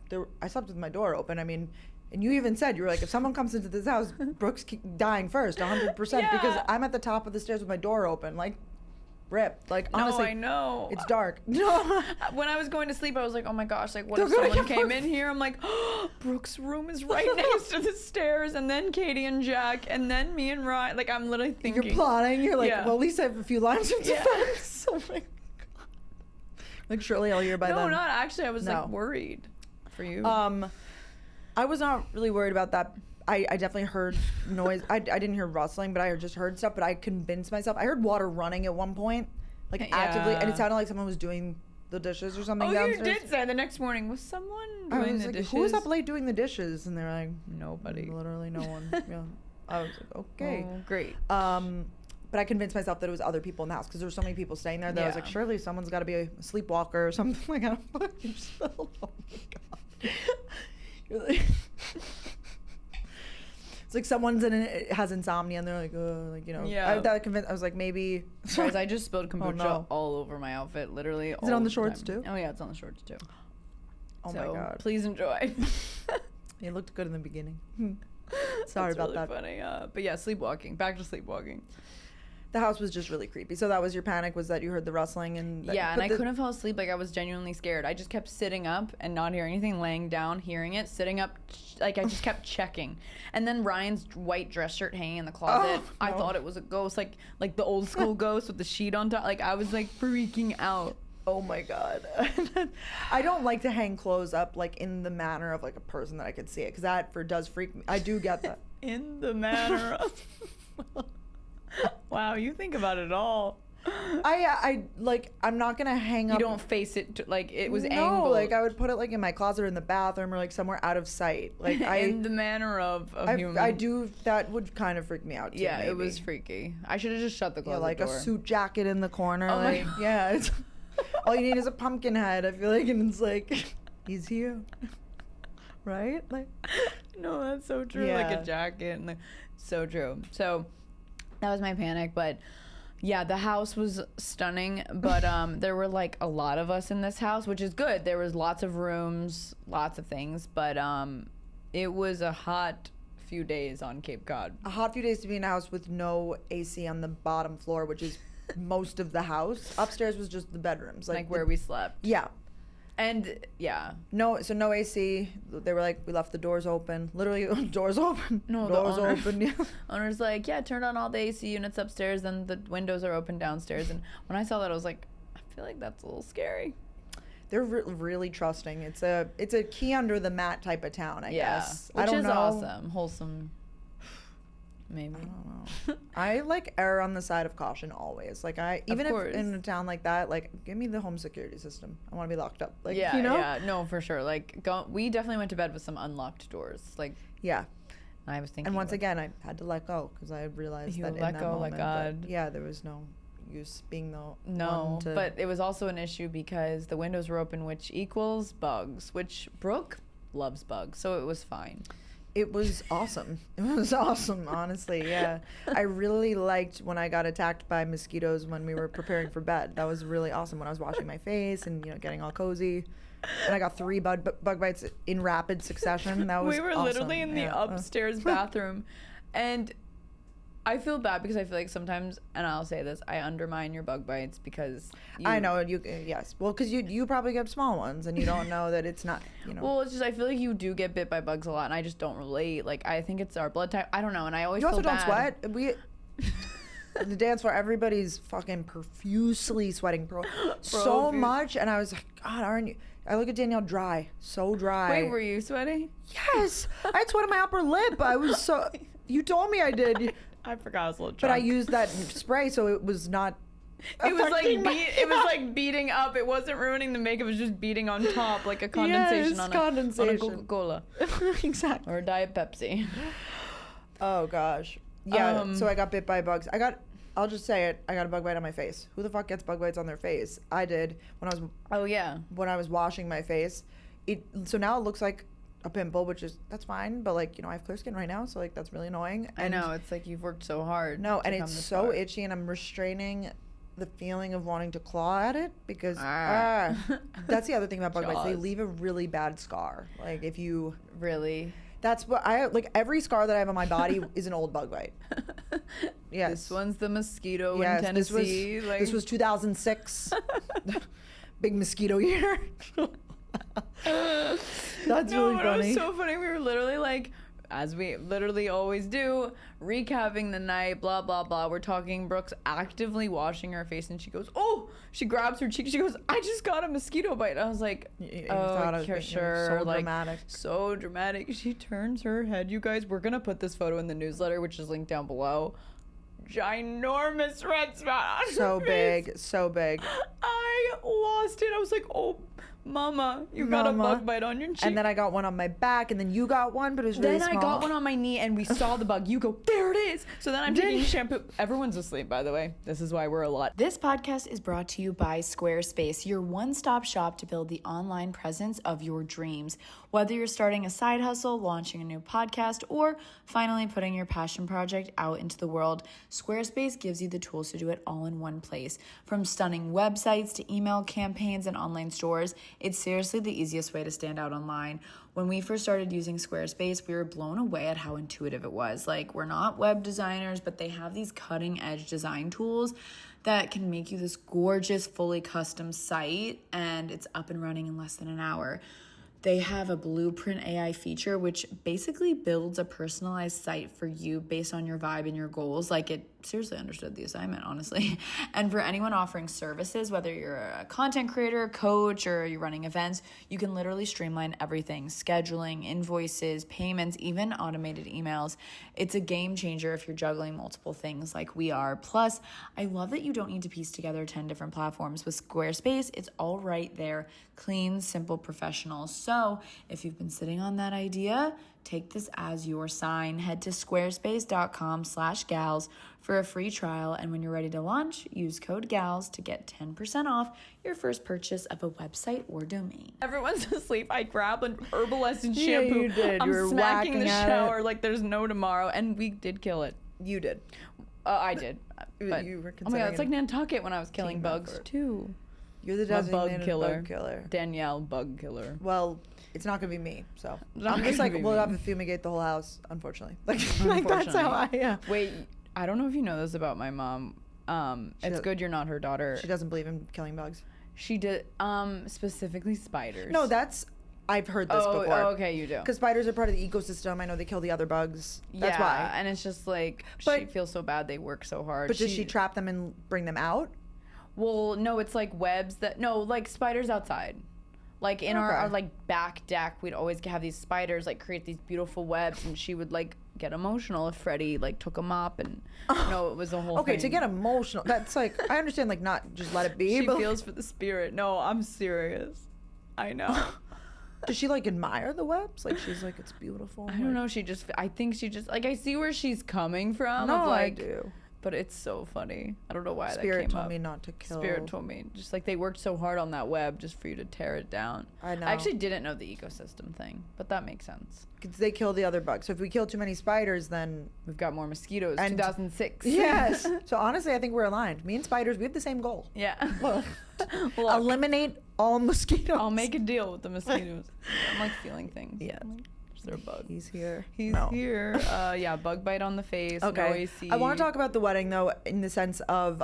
slept with my door open. I mean. And you even said, you were like, if someone comes into this house, Brooke's dying first, 100%, because I'm at the top of the stairs with my door open, like, rip. Like, honestly, I know. It's dark. No. When I was going to sleep, I was like, oh my gosh, like, what if someone came in here? I'm like, oh, Brooke's room is right next to the stairs, and then Katie and Jack, and then me and Ryan. Like, I'm literally thinking. You're plotting. You're like, well, at least I have a few lines of defense. Oh my God. Like, surely I'll hear by then. No, not actually. I was, like, worried for you. I was not really worried about that. I definitely heard noise. I didn't hear rustling, but I just heard stuff. But I convinced myself. I heard water running at one point, like actively, and it sounded like someone was doing the dishes or something downstairs. You did say the next morning, was someone doing the dishes? Who was up late doing the dishes? And they're like, nobody. Literally no one. Yeah. I was like, okay. Oh, great. But I convinced myself that it was other people in the house because there were so many people staying there that I was like, surely someone's got to be a sleepwalker or something. Like, I don't fucking smell. Oh my God. It's like someone's has insomnia and they're like, oh, like, you know. Yeah. I was like, maybe. Guys, I just spilled kombucha all over my outfit, literally. Is it on the shorts too? Oh yeah, it's on the shorts too. Oh my God. Please enjoy. It looked good in the beginning. Sorry about that. Funny. But yeah, sleepwalking. Back to sleepwalking. The house was just really creepy. So that was your panic, was that you heard the rustling and I couldn't fall asleep. Like I was genuinely scared. I just kept sitting up and not hearing anything, laying down, hearing it, sitting up, like I just kept checking. And then Ryan's white dress shirt hanging in the closet. Oh, no. I thought it was a ghost, like the old school ghost with the sheet on top. Like I was like freaking out. Oh my God. I don't like to hang clothes up like in the manner of like a person that I could see it, because that does freak me. I do get that. In the manner of. Wow, you think about it all. I like, I'm not gonna hang up. You don't face it like it was no, angled. like I would put it like in my closet or in the bathroom or like somewhere out of sight. Like in the manner of human. I do, that would kind of freak me out too. Yeah, maybe. It was freaky. I should have just shut the closet like door. a suit jacket in the corner. Oh like, yeah, it's, all you need is a pumpkin head, I feel like, and it's like, he's here. Right? Like, no, that's so true. Yeah. Like a jacket and like, so true. So that was my panic, but yeah, the house was stunning, but there were like a lot of us in this house, which is good. There was lots of rooms, lots of things, but it was a hot few days on Cape Cod. A hot few days to be in a house with no AC on the bottom floor, which is most of the house. Upstairs was just the bedrooms, like where we slept. Yeah. And yeah, no AC. They were like, we left the doors open. Literally, doors open. No, doors open. Yeah. Owner's like, yeah, turned on all the AC units upstairs, and the windows are open downstairs. And when I saw that, I was like, I feel like that's a little scary. They're really trusting. It's a key under the mat type of town, I guess. Which I don't is know. awesome, wholesome. Maybe. I don't know. I like err on the side of caution always. Like even if in a town like that, like give me the home security system. I want to be locked up. Like, yeah, you know? Yeah, no, for sure. Like we definitely went to bed with some unlocked doors. Like yeah. I was thinking. And once again, I had to let go because I realized that in that moment, let God. Yeah, there was no use being the one to... But it was also an issue because the windows were open, which equals bugs. Which Brooke loves bugs, so it was fine. It was awesome. It was awesome, honestly. Yeah. I really liked when I got attacked by mosquitoes when we were preparing for bed. That was really awesome when I was washing my face and, getting all cozy. And I got 3 bug bites in rapid succession. That was We were awesome. literally in the upstairs bathroom. And I feel bad because I feel like sometimes, and I'll say this, I undermine your bug bites because I know you. Yes, well, because you probably get small ones and you don't know that it's not. Well, it's just I feel like you do get bit by bugs a lot, and I just don't relate. Like I think it's our blood type. I don't know, and I always you also feel don't sweat. We the dance floor, everybody's fucking profusely sweating so much, and I was like, God, aren't you? I look at Danielle dry, so dry. Wait, were you sweating? Yes, I had sweat on my upper lip. I was so. You told me I did. I forgot I was a little drunk. But I used that spray, so it was not. It was like it was like beating up. It wasn't ruining the makeup. It was just beating on top, like a condensation on a Coca-Cola, exactly, or a Diet Pepsi. Oh gosh, yeah. So I got bit by bugs. I'll just say it. I got a bug bite on my face. Who the fuck gets bug bites on their face? I did when I was. Oh yeah. When I was washing my face, so now it looks like a pimple, which is that's fine, but like I have clear skin right now, so like that's really annoying. And I know, it's like you've worked so hard. No, and it's so itchy, and I'm restraining the feeling of wanting to claw at it because that's the other thing about bug bites. They leave a really bad scar. Like if you really, that's what I like. Every scar that I have on my body is an old bug bite. Yes, this one's the mosquito in Tennessee. This was 2006. Big mosquito year. That's really funny. It was so funny. We were literally like, as we literally always do, recapping the night, blah, blah, blah. We're talking, Brooke's actively washing her face, and she goes, oh, she grabs her cheek. She goes, I just got a mosquito bite. I was like, oh, sure. So like, dramatic. So dramatic. She turns her head. You guys, we're going to put this photo in the newsletter, which is linked down below. Ginormous red spot on so her big, face. so big. I lost it. I was like, oh, Mama, you got a bug bite on your cheek. And then I got one on my back, and then you got one, but it was really small. Then I got one on my knee, and we saw the bug. You go, there it is. So then I'm taking shampoo. Everyone's asleep, by the way. This is why we're a lot. This podcast is brought to you by Squarespace, your one-stop shop to build the online presence of your dreams. Whether you're starting a side hustle, launching a new podcast, or finally putting your passion project out into the world, Squarespace gives you the tools to do it all in one place. From stunning websites to email campaigns and online stores, it's seriously the easiest way to stand out online. When we first started using Squarespace, we were blown away at how intuitive it was. Like, we're not web designers, but they have these cutting-edge design tools that can make you this gorgeous, fully custom site, and it's up and running in less than an hour. They have a blueprint AI feature, which basically builds a personalized site for you based on your vibe and your goals. Like, it seriously understood the assignment, honestly. And for anyone offering services, whether you're a content creator, coach, or you're running events, you can literally streamline everything: scheduling, invoices, payments, even automated emails. It's a game changer if you're juggling multiple things like we are. Plus, I love that you don't need to piece together 10 different platforms. With Squarespace, it's all right there. Clean, simple, professional. So if you've been sitting on that idea, take this as your sign. Head to squarespace.com/gals for a free trial. And when you're ready to launch, use code GALS to get 10% off your first purchase of a website or domain. Everyone's asleep. I grabbed an herbal essence shampoo. You did. I'm smacking the shower like there's no tomorrow. And we did kill it. You did. I did. But, you were oh my God, it's like Nantucket when I was killing bugs effort. too. You're the designated bug killer. Danielle, bug killer. Well, it's not gonna be me, so Not I'm just gonna like, be we'll me. have to fumigate the whole house, unfortunately. Like that's how I am. Wait, I don't know if you know this about my mom. It's good you're not her daughter. She doesn't believe in killing bugs. She did, specifically spiders. No, I've heard this before. Oh, okay, you do. Because spiders are part of the ecosystem. I know they kill the other bugs. That's why. And it's just like, But- she feels so bad. They work so hard. But does she trap them and bring them out? Well, no, it's like webs like spiders outside. Like in our like back deck, we'd always have these spiders like create these beautiful webs, and she would like get emotional if Freddie like took a mop, and it was a whole thing. To get emotional, that's like, I understand, like, not just let it be. She feels for the spirit. No, I'm serious. I know. Does she like admire the webs? Like, she's like, it's beautiful. I don't know. I think she just like, I see where she's coming from. No, like, I do. But it's so funny. I don't know why that Spirit came told up. me not to kill. Spirit told me. Just like they worked so hard on that web just for you to tear it down. I know. I actually didn't know the ecosystem thing, but that makes sense. Because they kill the other bugs. So if we kill too many spiders, then... We've got more mosquitoes. And 2006. Yes. So honestly, I think we're aligned. Me and spiders, we have the same goal. Yeah. Look, Look, eliminate all mosquitoes. I'll make a deal with the mosquitoes. I'm like feeling things. Yeah. They're a bug. He's here. He's here. Yeah, bug bite on the face. Okay. No AC. I want to talk about the wedding, though, in the sense of,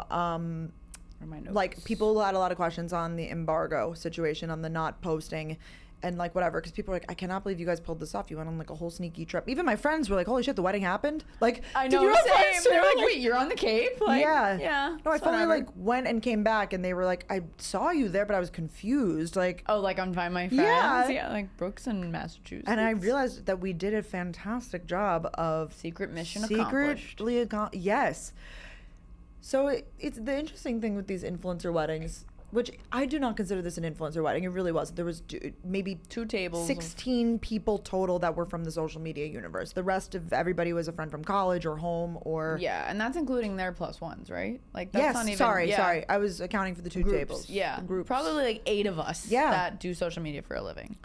like, people had a lot of questions on the embargo situation, on the not posting and, like, whatever. Because people are like, I cannot believe you guys pulled this off. You went on, like, a whole sneaky trip. Even my friends were like, holy shit, the wedding happened? Like, I know, did you have same. friends They're like, too? wait, you're on the Cape? Like, yeah. Yeah. No, I fully, whatever. like, went and came back, and they were like, I saw you there, but I was confused. Like, Oh, like on Find My Friends? Yeah. Yeah, like Brooke's in Massachusetts. and I realized that we did a fantastic job of Secret mission accomplished. Yes. So it's the interesting thing with these influencer weddings, which I do not consider this an influencer wedding. It really wasn't. There was maybe 2 tables. 16 people total that were from the social media universe. The rest of everybody was a friend from college or home or... Yeah, and that's including their +1s, right? Like that's Yes, not even... sorry. I was accounting for the 2 Groups. tables. Yeah, The groups. probably like 8 of us that do social media for a living.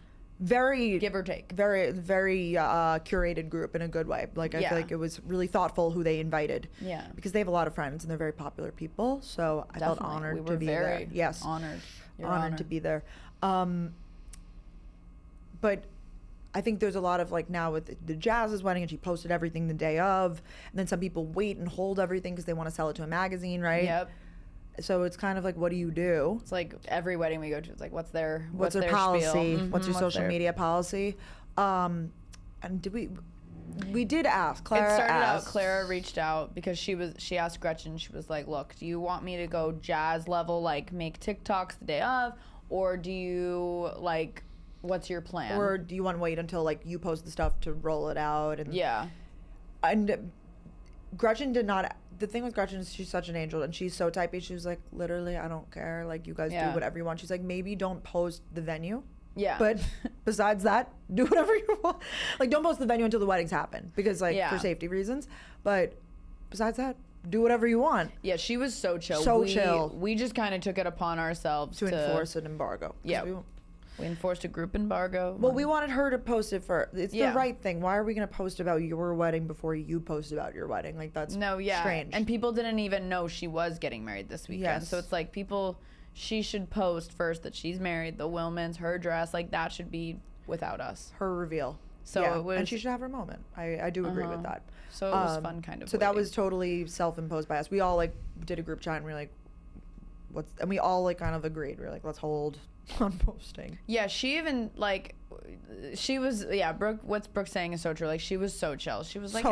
Very... Give or take. Very, very curated group in a good way. Like, I feel like it was really thoughtful who they invited. Yeah. Because they have a lot of friends and they're very popular people. So I felt honored to be there. Yes. Honored. You're honored to be there. But I think there's a lot of, like, now with the Jazz's wedding, and she posted everything the day of. And then some people wait and hold everything because they want to sell it to a magazine, right? Yep. So it's kind of like, what do you do? It's like every wedding we go to, it's like, what's their policy? spiel? What's your social media policy? And we did ask. Clara it started asked. out, Clara reached out because she asked Gretchen, she was like, look, do you want me to go Jazz level, like make TikToks the day of, or do you, like, what's your plan? Or do you want to wait until, like, you post the stuff to roll it out? And yeah. And Gretchen did not... The thing with Gretchen is she's such an angel, and she's so typey. She was like, literally, I don't care. Like, you guys do whatever you want. She's like, maybe don't post the venue. Yeah. But besides that, do whatever you want. Like, don't post the venue until the weddings happen because, like, for safety reasons. But besides that, do whatever you want. Yeah, she was so chill. Chill. We just kind of took it upon ourselves to enforce an embargo. Yeah. We enforced a group embargo. Well, we wanted her to post it first. It's the right thing. Why are we going to post about your wedding before you post about your wedding? Like, that's strange. And people didn't even know she was getting married this weekend. Yes. So it's like she should post first that she's married, the Wilmans, her dress, like that should be without us. Her reveal. So it was, and she should have her moment. I do agree with that. So it was fun kind of. So that was totally self-imposed by us. We all, like, did a group chat and we were like, and we all, like, kind of agreed. We were like, let's hold on posting. Yeah, she even, like, she was, Brooke, what's Brooke saying is so true. Like, she was so chill. She was like,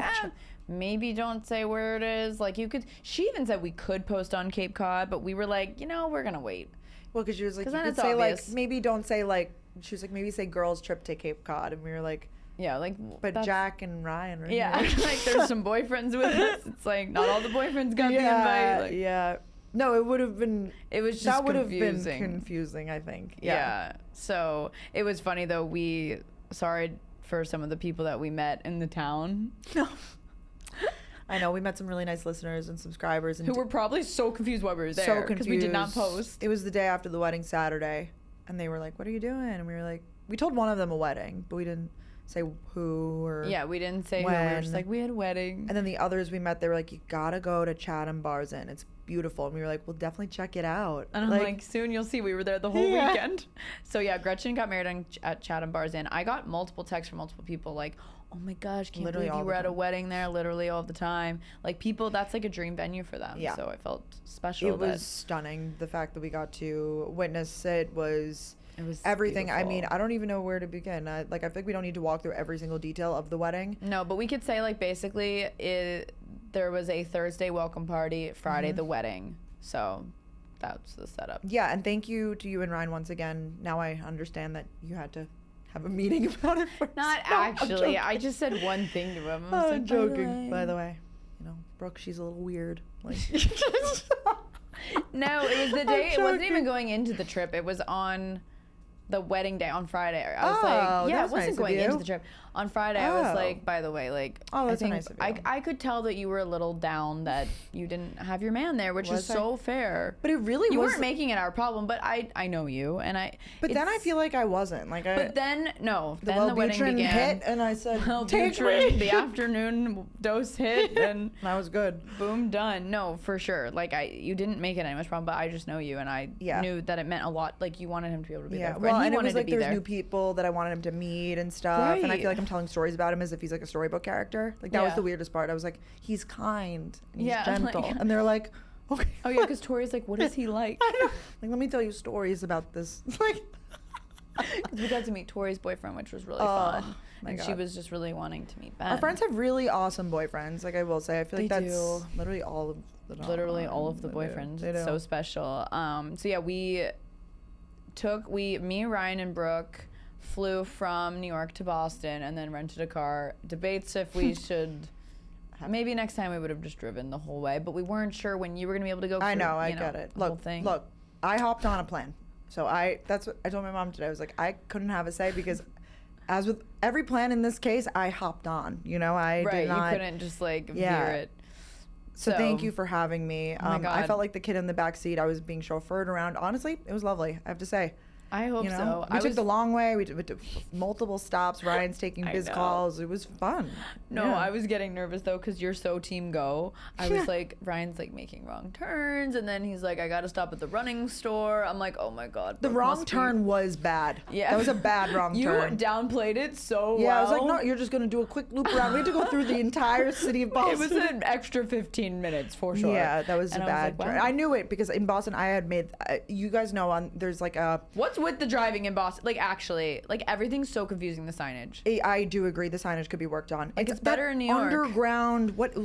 maybe don't say where it is. Like, she even said we could post on Cape Cod, but we were like, we're going to wait. Well, because she was like, you could say, like, maybe don't say, like, she was like, maybe say girls trip to Cape Cod. And we were like, yeah, like, but Jack and Ryan are here. Like, there's some boyfriends with us. It's like, not all the boyfriends got the invite. Like, yeah. No, it would have been. It was just that would have been confusing, I think. Yeah. So it was funny though. Sorry for some of the people that we met in the town. No. I know we met some really nice listeners and subscribers, and who were probably so confused why we were there. So confused because we did not post. It was the day after the wedding, Saturday, and they were like, "What are you doing?" And we were like, "We told one of them a wedding, but we didn't say who or we didn't say when. Who. We were just like, we had a wedding." And then the others we met, they were like, "You gotta go to Chatham Bars Inn. It's beautiful." And we were like, "We'll definitely check it out." And I'm like, soon you'll see. We were there the whole weekend. So Gretchen got married at Chatham Bars Inn. I got multiple texts from multiple people like, "Oh my gosh, can't believe you were at a wedding there," literally all the time. Like, people, that's like a dream venue for them. Yeah. So I felt special. It was stunning. The fact that we got to witness it was everything. Beautiful. I mean, I don't even know where to begin. I feel like we don't need to walk through every single detail of the wedding. No, but we could say, like, basically there was a Thursday welcome party, Friday the wedding. So that's the setup. Yeah, and thank you to you and Ryan once again. Now I understand that you had to have a meeting about it first. Not actually. I just said one thing to him. I was like, joking. By the way, Brooke, she's a little weird. Like, no, it was the day. It wasn't even going into the trip. It was on the wedding day on Friday. I was like, it wasn't nice going into the trip. On Friday, I was like, by the way, like, that's nice of you. I could tell that you were a little down that you didn't have your man there, which is so fair. But it really you weren't making it our problem, but I know you, and But then I feel like I wasn't. Like, but then, no. Then the wedding began. Hit, and I said, Wellbutrin, the afternoon dose hit, and that was good. Boom, done. No, for sure. Like, you didn't make it any much problem, but I just know you, and I knew that it meant a lot. Like, you wanted him to be able to be there. Well, and it was like there's new people that I wanted him to meet and stuff, and I feel like I'm telling stories about him as if he's like a storybook character. Like, that was the weirdest part. I was like, he's kind and he's gentle, and they're like, okay. Oh yeah, because Tori's like, what is he like? I know. Like, let me tell you stories about this. Like, because we got to meet Tori's boyfriend, which was really fun, and she was just really wanting to meet Ben. Our friends have really awesome boyfriends. Like, I will say, I feel like that's literally all of the boyfriends. It's so special. So yeah, me, Ryan, and Brooke flew from New York to Boston and then rented a car. Debates if we should. Maybe next time we would have just driven the whole way, but we weren't sure when you were gonna be able to go. I know, I get it. Look, I hopped on a plane. So that's what I told my mom today. I was like, I couldn't have a say because, as with every plan in this case, I hopped on. Did not. You couldn't just like veer it. So thank you for having me. I felt like the kid in the back seat. I was being chauffeured around. Honestly, it was lovely, I have to say. I hope so. We took the long way. We took multiple stops. Ryan's taking biz calls. It was fun. No, I was getting nervous though because you're so team go. I was like, Ryan's like making wrong turns, and then he's like, I gotta stop at the running store. I'm like, oh my god. The wrong turn was bad. Yeah, that was a bad wrong turn. You downplayed it so well. Yeah, I was like, no, you're just gonna do a quick loop around. We had to go through the entire city of Boston. It was an extra 15 minutes for sure. Yeah, that was a bad turn. I knew it because in Boston I had made. You guys know there's like a. What's with the driving in Boston? Like, actually, like, everything's so confusing, the signage. I do agree the signage could be worked on. Like, it's better in New York. Underground, what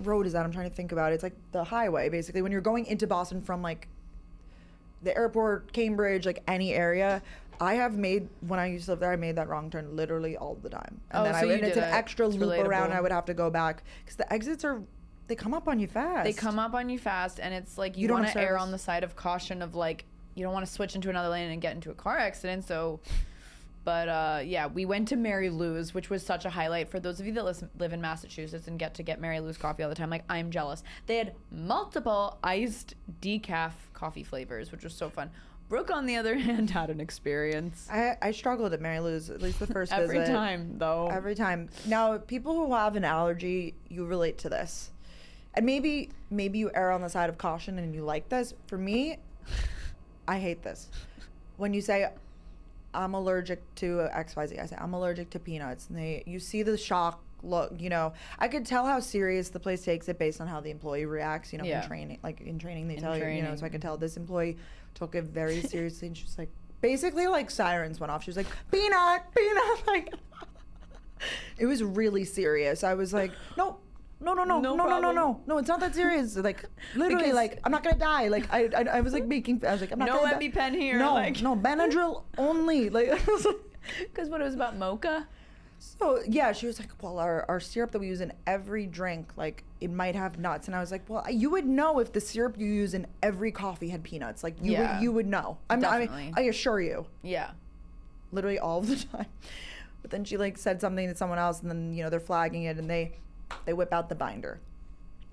road is that? I'm trying to think about it. It's like the highway, basically. When you're going into Boston from like the airport, Cambridge, like any area. I have made, when I used to live there, I made that wrong turn literally all the time. And then it's an extra loop around. I would have to go back because the exits they come up on you fast. They come up on you fast, and it's like you want to err on the side of caution of like, you don't want to switch into another lane and get into a car accident. So, but yeah, we went to Marylou's, which was such a highlight for those of you that live in Massachusetts and get to get Marylou's coffee all the time. Like, I'm jealous. They had multiple iced decaf coffee flavors, which was so fun. Brooke, on the other hand, had an experience. I struggled at Marylou's, at least the first visit. Every time, though. Every time. Now, people who have an allergy, you relate to this. And maybe you err on the side of caution and you like this. For me, I hate this. When you say, I'm allergic to XYZ, I say, I'm allergic to peanuts. And you see the shock look, I could tell how serious the place takes it based on how the employee reacts, in training. Like, in training, they tell you, so I could tell this employee took it very seriously. And she was like, basically like sirens went off. She was like, peanut, like it was really serious. I was like, no, it's not that serious. Like literally, because, like I'm not gonna die. Like I was like making. I was like, I'm not no gonna EpiPen here. No, like. no Benadryl only. Like because what it was about mocha. So yeah, she was like, well, our syrup that we use in every drink, like it might have nuts. And I was like, well, you would know if the syrup you use in every coffee had peanuts. Like you would know. Definitely. I assure you. Yeah. Literally all of the time. But then she like said something to someone else, and then they're flagging it, and they whip out the binder,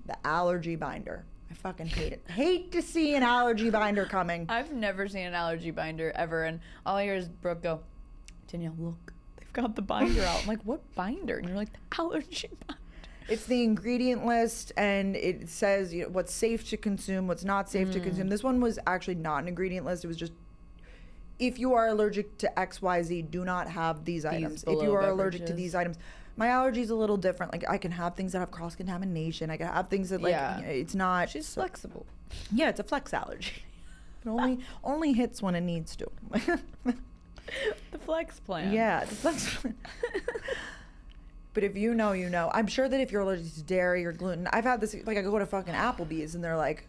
the allergy binder. I fucking hate it. Hate to see an allergy binder coming. I've never seen an allergy binder ever, and all I hear is Brooke go, Danielle, look. Got the binder out. I'm like, what binder? And you're like, the allergy binder. It's the ingredient list, and it says what's safe to consume, what's not safe to consume. This one was actually not an ingredient list. It was just, if you are allergic to XYZ, do not have these items. If you are allergic to these items, my allergy is a little different. Like I can have things that have cross contamination. I can have things that it's not. She's flexible. Yeah, it's a flex allergy. It only hits when it needs to. The flex plan. Yeah, the flex plan. But if you know, you know. I'm sure that if you're allergic to dairy or gluten, I've had this, like I go to fucking Applebee's and they're like,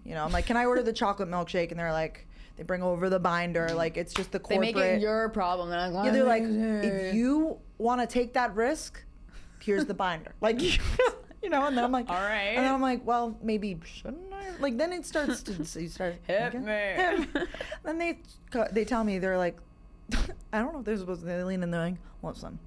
I'm like, can I order the chocolate milkshake? And they're like, they bring over the binder. Like it's just the corporate. They make it your problem. Yeah, they're like, if you want to take that risk, here's the binder. Like, and then I'm like, all right. And then I'm like, well, maybe shouldn't I? Like then it starts to, so you start. Hit me. Then they tell me, they're like, I don't know if they're supposed to, they lean in, they're like, listen,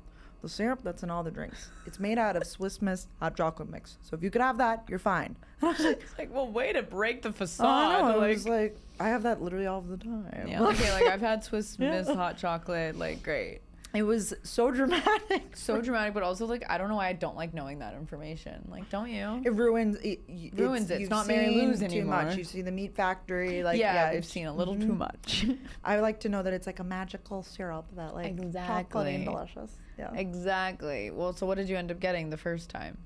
the syrup that's in all the drinks, it's made out of Swiss Miss hot chocolate mix. So if you could have that, you're fine. And I was like, it's like, well, way to break the facade. I was like, I have that literally all the time. Yeah, okay, like I've had Swiss Miss hot chocolate, like great. It was so dramatic. So dramatic, but also like I don't know why I don't like knowing that information. Like, don't you? It ruins it. It's not Marylou's anymore. Too much. You see the meat factory. Like I've seen a little too much. I like to know that it's like a magical syrup that like chocolatey and delicious. Yeah. Exactly. Well, so what did you end up getting the first time?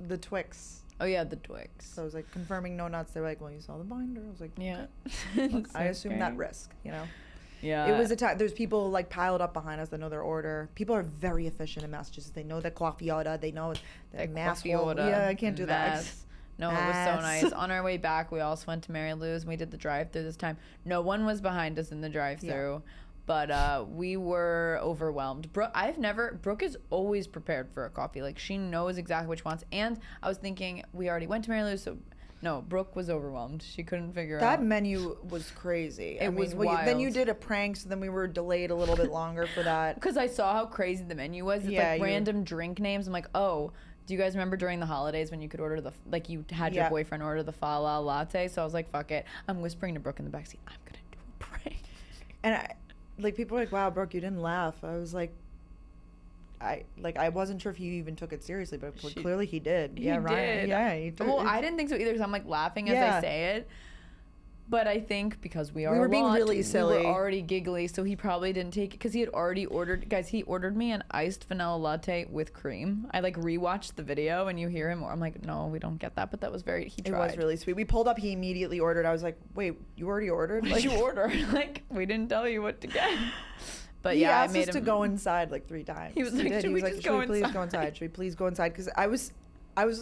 The Twix. Oh yeah, the Twix. So I was like confirming no nuts. They're like, well, you saw the binder. I was like, yeah. Look, I assume that risk. Yeah. It was a time. There's people like piled up behind us that know their order. People are very efficient in Massachusetts. They know the coffee order. They know the mass order. Yeah, I can't do that. No, it was so nice. On our way back, we also went to Marylou's and we did the drive-thru this time. No one was behind us in the drive-thru, but we were overwhelmed. Brooke is always prepared for a coffee. Like she knows exactly what she wants. And I was thinking we already went to Marylou's, so. No, Brooke was overwhelmed. She couldn't figure out. That menu was crazy. It was wild. Then you did a prank, so then we were delayed a little bit longer for that. Because I saw how crazy the menu was. It's like random drink names. I'm like, oh, do you guys remember during the holidays when you could order you had your boyfriend order the fa la latte? So I was like, fuck it. I'm whispering to Brooke in the backseat, I'm going to do a prank. And people were like, wow, Brooke, you didn't laugh. I was like, I wasn't sure if he even took it seriously, but clearly he did. He did. Yeah, he did. Well, I didn't think so either because I'm like laughing as I say it. But I think because we were being really silly. We were already giggly, so he probably didn't take it because he had already ordered. Guys, he ordered me an iced vanilla latte with cream. I like rewatched the video and you hear him. I'm like, no, we don't get that. But that was he tried. It was really sweet. We pulled up. He immediately ordered. I was like, wait, you already ordered? What did you order? Like, we didn't tell you what to get. But he asked us to go inside like 3 times. He was like, should we please go inside? Should we please go inside? Because I was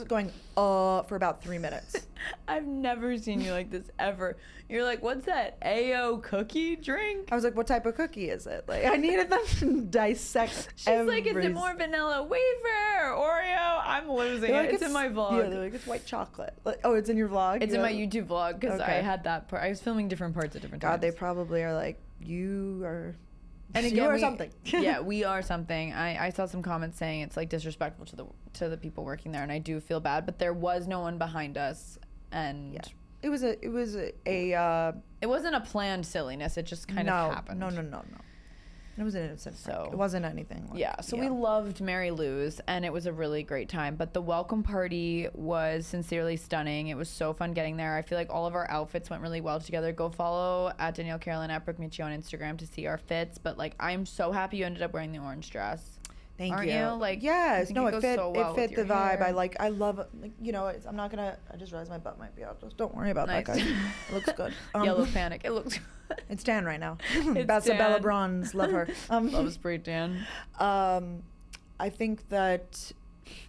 going for about 3 minutes. I've never seen you like this ever. You're like, what's that AO cookie drink? I was like, what type of cookie is it? Like I needed them to dissect. She's like, is it more vanilla wafer, Oreo? I'm losing it. It's in my vlog. Yeah, they're like, it's white chocolate. Like, oh, it's in your vlog? It's in my YouTube vlog because I had that part. I was filming different parts at different times. God, they probably are like, you are... And again, you are something. Yeah, we are something. I saw some comments saying it's like disrespectful to the people working there, and I do feel bad. But there was no one behind us, and it wasn't a planned silliness. It just kind of happened. No. It was an innocent prank. It wasn't anything like, we loved Marylou's, and it was a really great time. But the welcome party was sincerely stunning. It was so fun getting there. I feel like all of our outfits went really well together. Go follow at Danielle Carolyn at Brooke Michio on Instagram to see our fits. But like, I'm so happy you ended up wearing the orange dress. Thank Aren't you? Like, yes, no, it fit. So well it fit the vibe. Hair. I love. Like, you know, I'm not gonna. I just realized my butt might be out. Just don't worry about that, guys. It looks good. Yellow panic. It looks. It's tan right now. That's a Bella Bronze. Love her. Love spray tan. I think that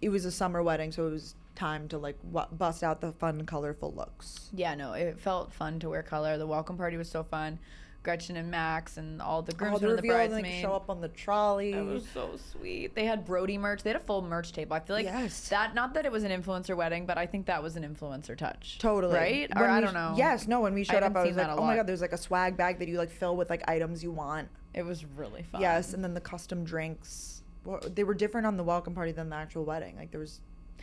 it was a summer wedding, so it was time to like bust out the fun, colorful looks. Yeah, no, it felt fun to wear color. The welcome party was so fun. Gretchen and Max and all the groomsmen and the bridesmaids. Like, show up on the trolley. That was so sweet. They had Brody merch. They had a full merch table. I feel like that, not that it was an influencer wedding, but I think that was an influencer touch. Totally. Right? Or I don't know. Yes, no, when we showed up, I was like, oh my God, there's like a swag bag that you like fill with like items you want. It was really fun. Yes, and then the custom drinks. Well, they were different on the welcome party than the actual wedding. Like there was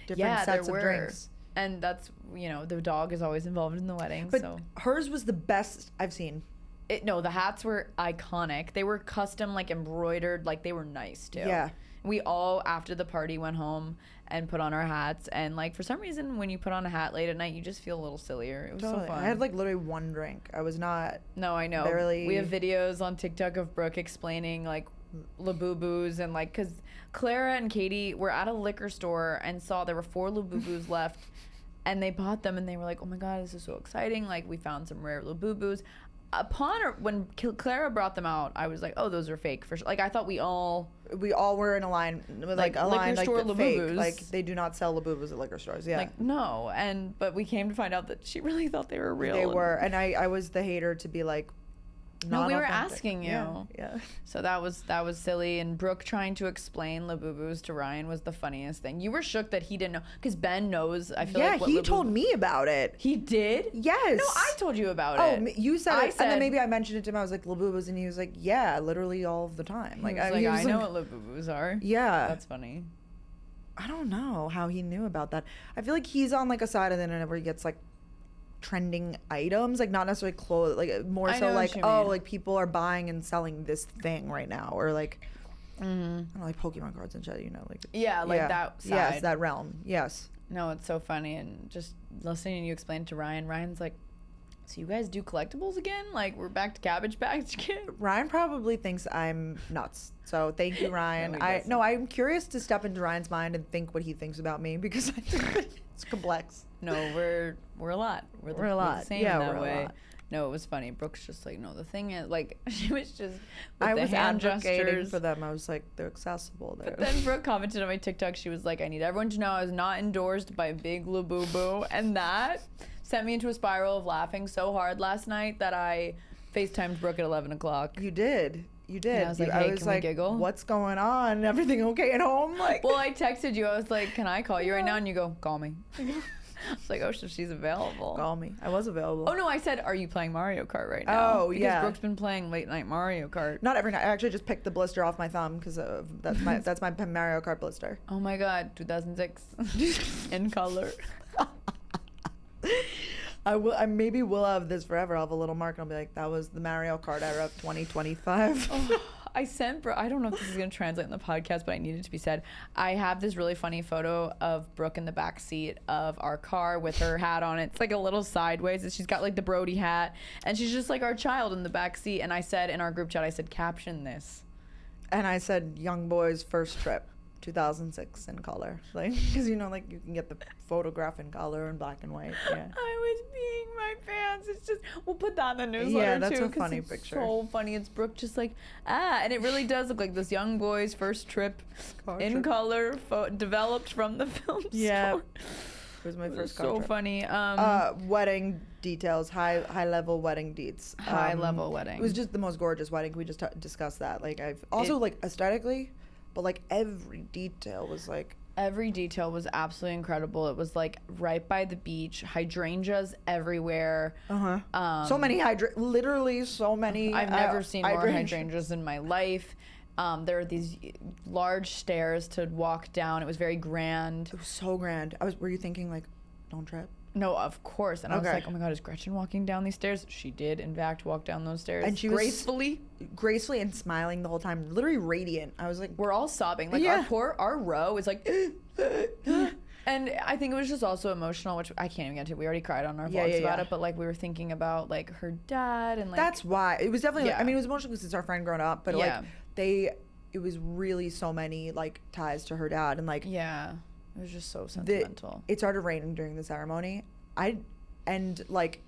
different sets of drinks. And that's, you know, the dog is always involved in the wedding. But so hers was the best I've seen. No, the hats were iconic. They were custom, like embroidered, like they were nice too. Yeah. We all, after the party, went home and put on our hats. And like for some reason, when you put on a hat late at night, you just feel a little sillier. It was so fun. I had like literally one drink. I was not. No, I know. Barely. We have videos on TikTok of Brooke explaining like Labubus and like, because Clara and Katie were at a liquor store and saw there were 4 Labubus left. And they bought them and they were like, oh my God, this is so exciting. Like we found some rare Labubus. When Clara brought them out, I was like, "Oh, those are fake for sure." Like I thought we all were in a line, like a line like the fake. Like they do not sell Labubus at liquor stores. Yeah, like no, but we came to find out that she really thought they were real. They were, and I was the hater to be like, no, we were asking you. Yeah. So that was silly. And Brooke trying to explain Labubus to Ryan was the funniest thing. You were shook that he didn't know, because Ben knows. I feel like he told me about it. He did? Yes. No, I told you about it. Oh, you said it, and then maybe I mentioned it to him. I was like Labubus, and he was like, yeah, literally all of the time. Like I know what Labubus are. Yeah. That's funny. I don't know how he knew about that. I feel like he's on like a side of the internet where he gets like trending items, like not necessarily clothes, like more so like, oh, like people are buying and selling this thing right now, or like I don't know, like Pokemon cards and shit, you know, like that side. Yes, that realm. Yes. No, it's so funny. And just listening to you explain it to Ryan's like, so you guys do collectibles again? Like we're back to Cabbage Patch Kid? Ryan probably thinks I'm nuts, so thank you, Ryan. I'm curious to step into Ryan's mind and think what he thinks about me, because I think it's complex. No, we're a lot. We're a lot. The same in that way. No, it was funny. Brooke's just like, no, the thing is, like, she was just, I was advocating for them. I was like, they're accessible. But then Brooke commented on my TikTok. She was like, I need everyone to know I was not endorsed by Big Labubu. And that sent me into a spiral of laughing so hard last night that I FaceTimed Brooke at 11 o'clock. You did. You did. And I was like, hey, can we giggle? What's going on? Everything okay at home? Like, well, I texted you. I was like, can I call you right now? And you go, call me. I was like, oh, so she's available. Call me. I was available. Oh, no, I said, are you playing Mario Kart right now? Oh, because Brooke's been playing late night Mario Kart. Not every night. I actually just picked the blister off my thumb because that's my Mario Kart blister. Oh my God, 2006 in color. I maybe will have this forever. I'll have a little mark and I'll be like, that was the Mario Kart era of 2025. Oh, I sent Brooke, I don't know if this is going to translate in the podcast, but I need it to be said. I have this really funny photo of Brooke in the back seat of our car with her hat on. It's like a little sideways, and she's got like the Brody hat, and she's just like our child in the back seat. And I said in our group chat, I said, caption this. And I said, young boy's first trip. 2006 in color, like, because you know, like you can get the photograph in color and black and white. Yeah. I was peeing my pants. It's just, we'll put that in the newsletter. Yeah, that's too, a funny picture. So funny. It's Brooke just like and it really does look like this young boy's first trip in color, developed from the film. Yeah. Store. It was my first car so trip. Funny. Wedding details, high level wedding deets. High level wedding. It was just the most gorgeous wedding. We just discussed that. Like I've also like aesthetically. But like every detail was absolutely incredible. It was like right by the beach, hydrangeas everywhere. So many literally so many. I've never seen more hydrangeas in my life. There were these large stairs to walk down. It was very grand. It was so grand. Were you thinking like, don't trip? No, of course. And I was like, oh my God, is Gretchen walking down these stairs? She did, in fact, walk down those stairs. And she gracefully and smiling the whole time, literally radiant. I was like, we're all sobbing. Like our row is like, and I think it was just also emotional, which I can't even get into. We already cried on our vlogs about it, but like we were thinking about like her dad and like. That's why. It was definitely, I mean, it was emotional because it's our friend growing up, but like it was really so many like ties to her dad, and like yeah, it was just so sentimental. It started raining during the ceremony. Like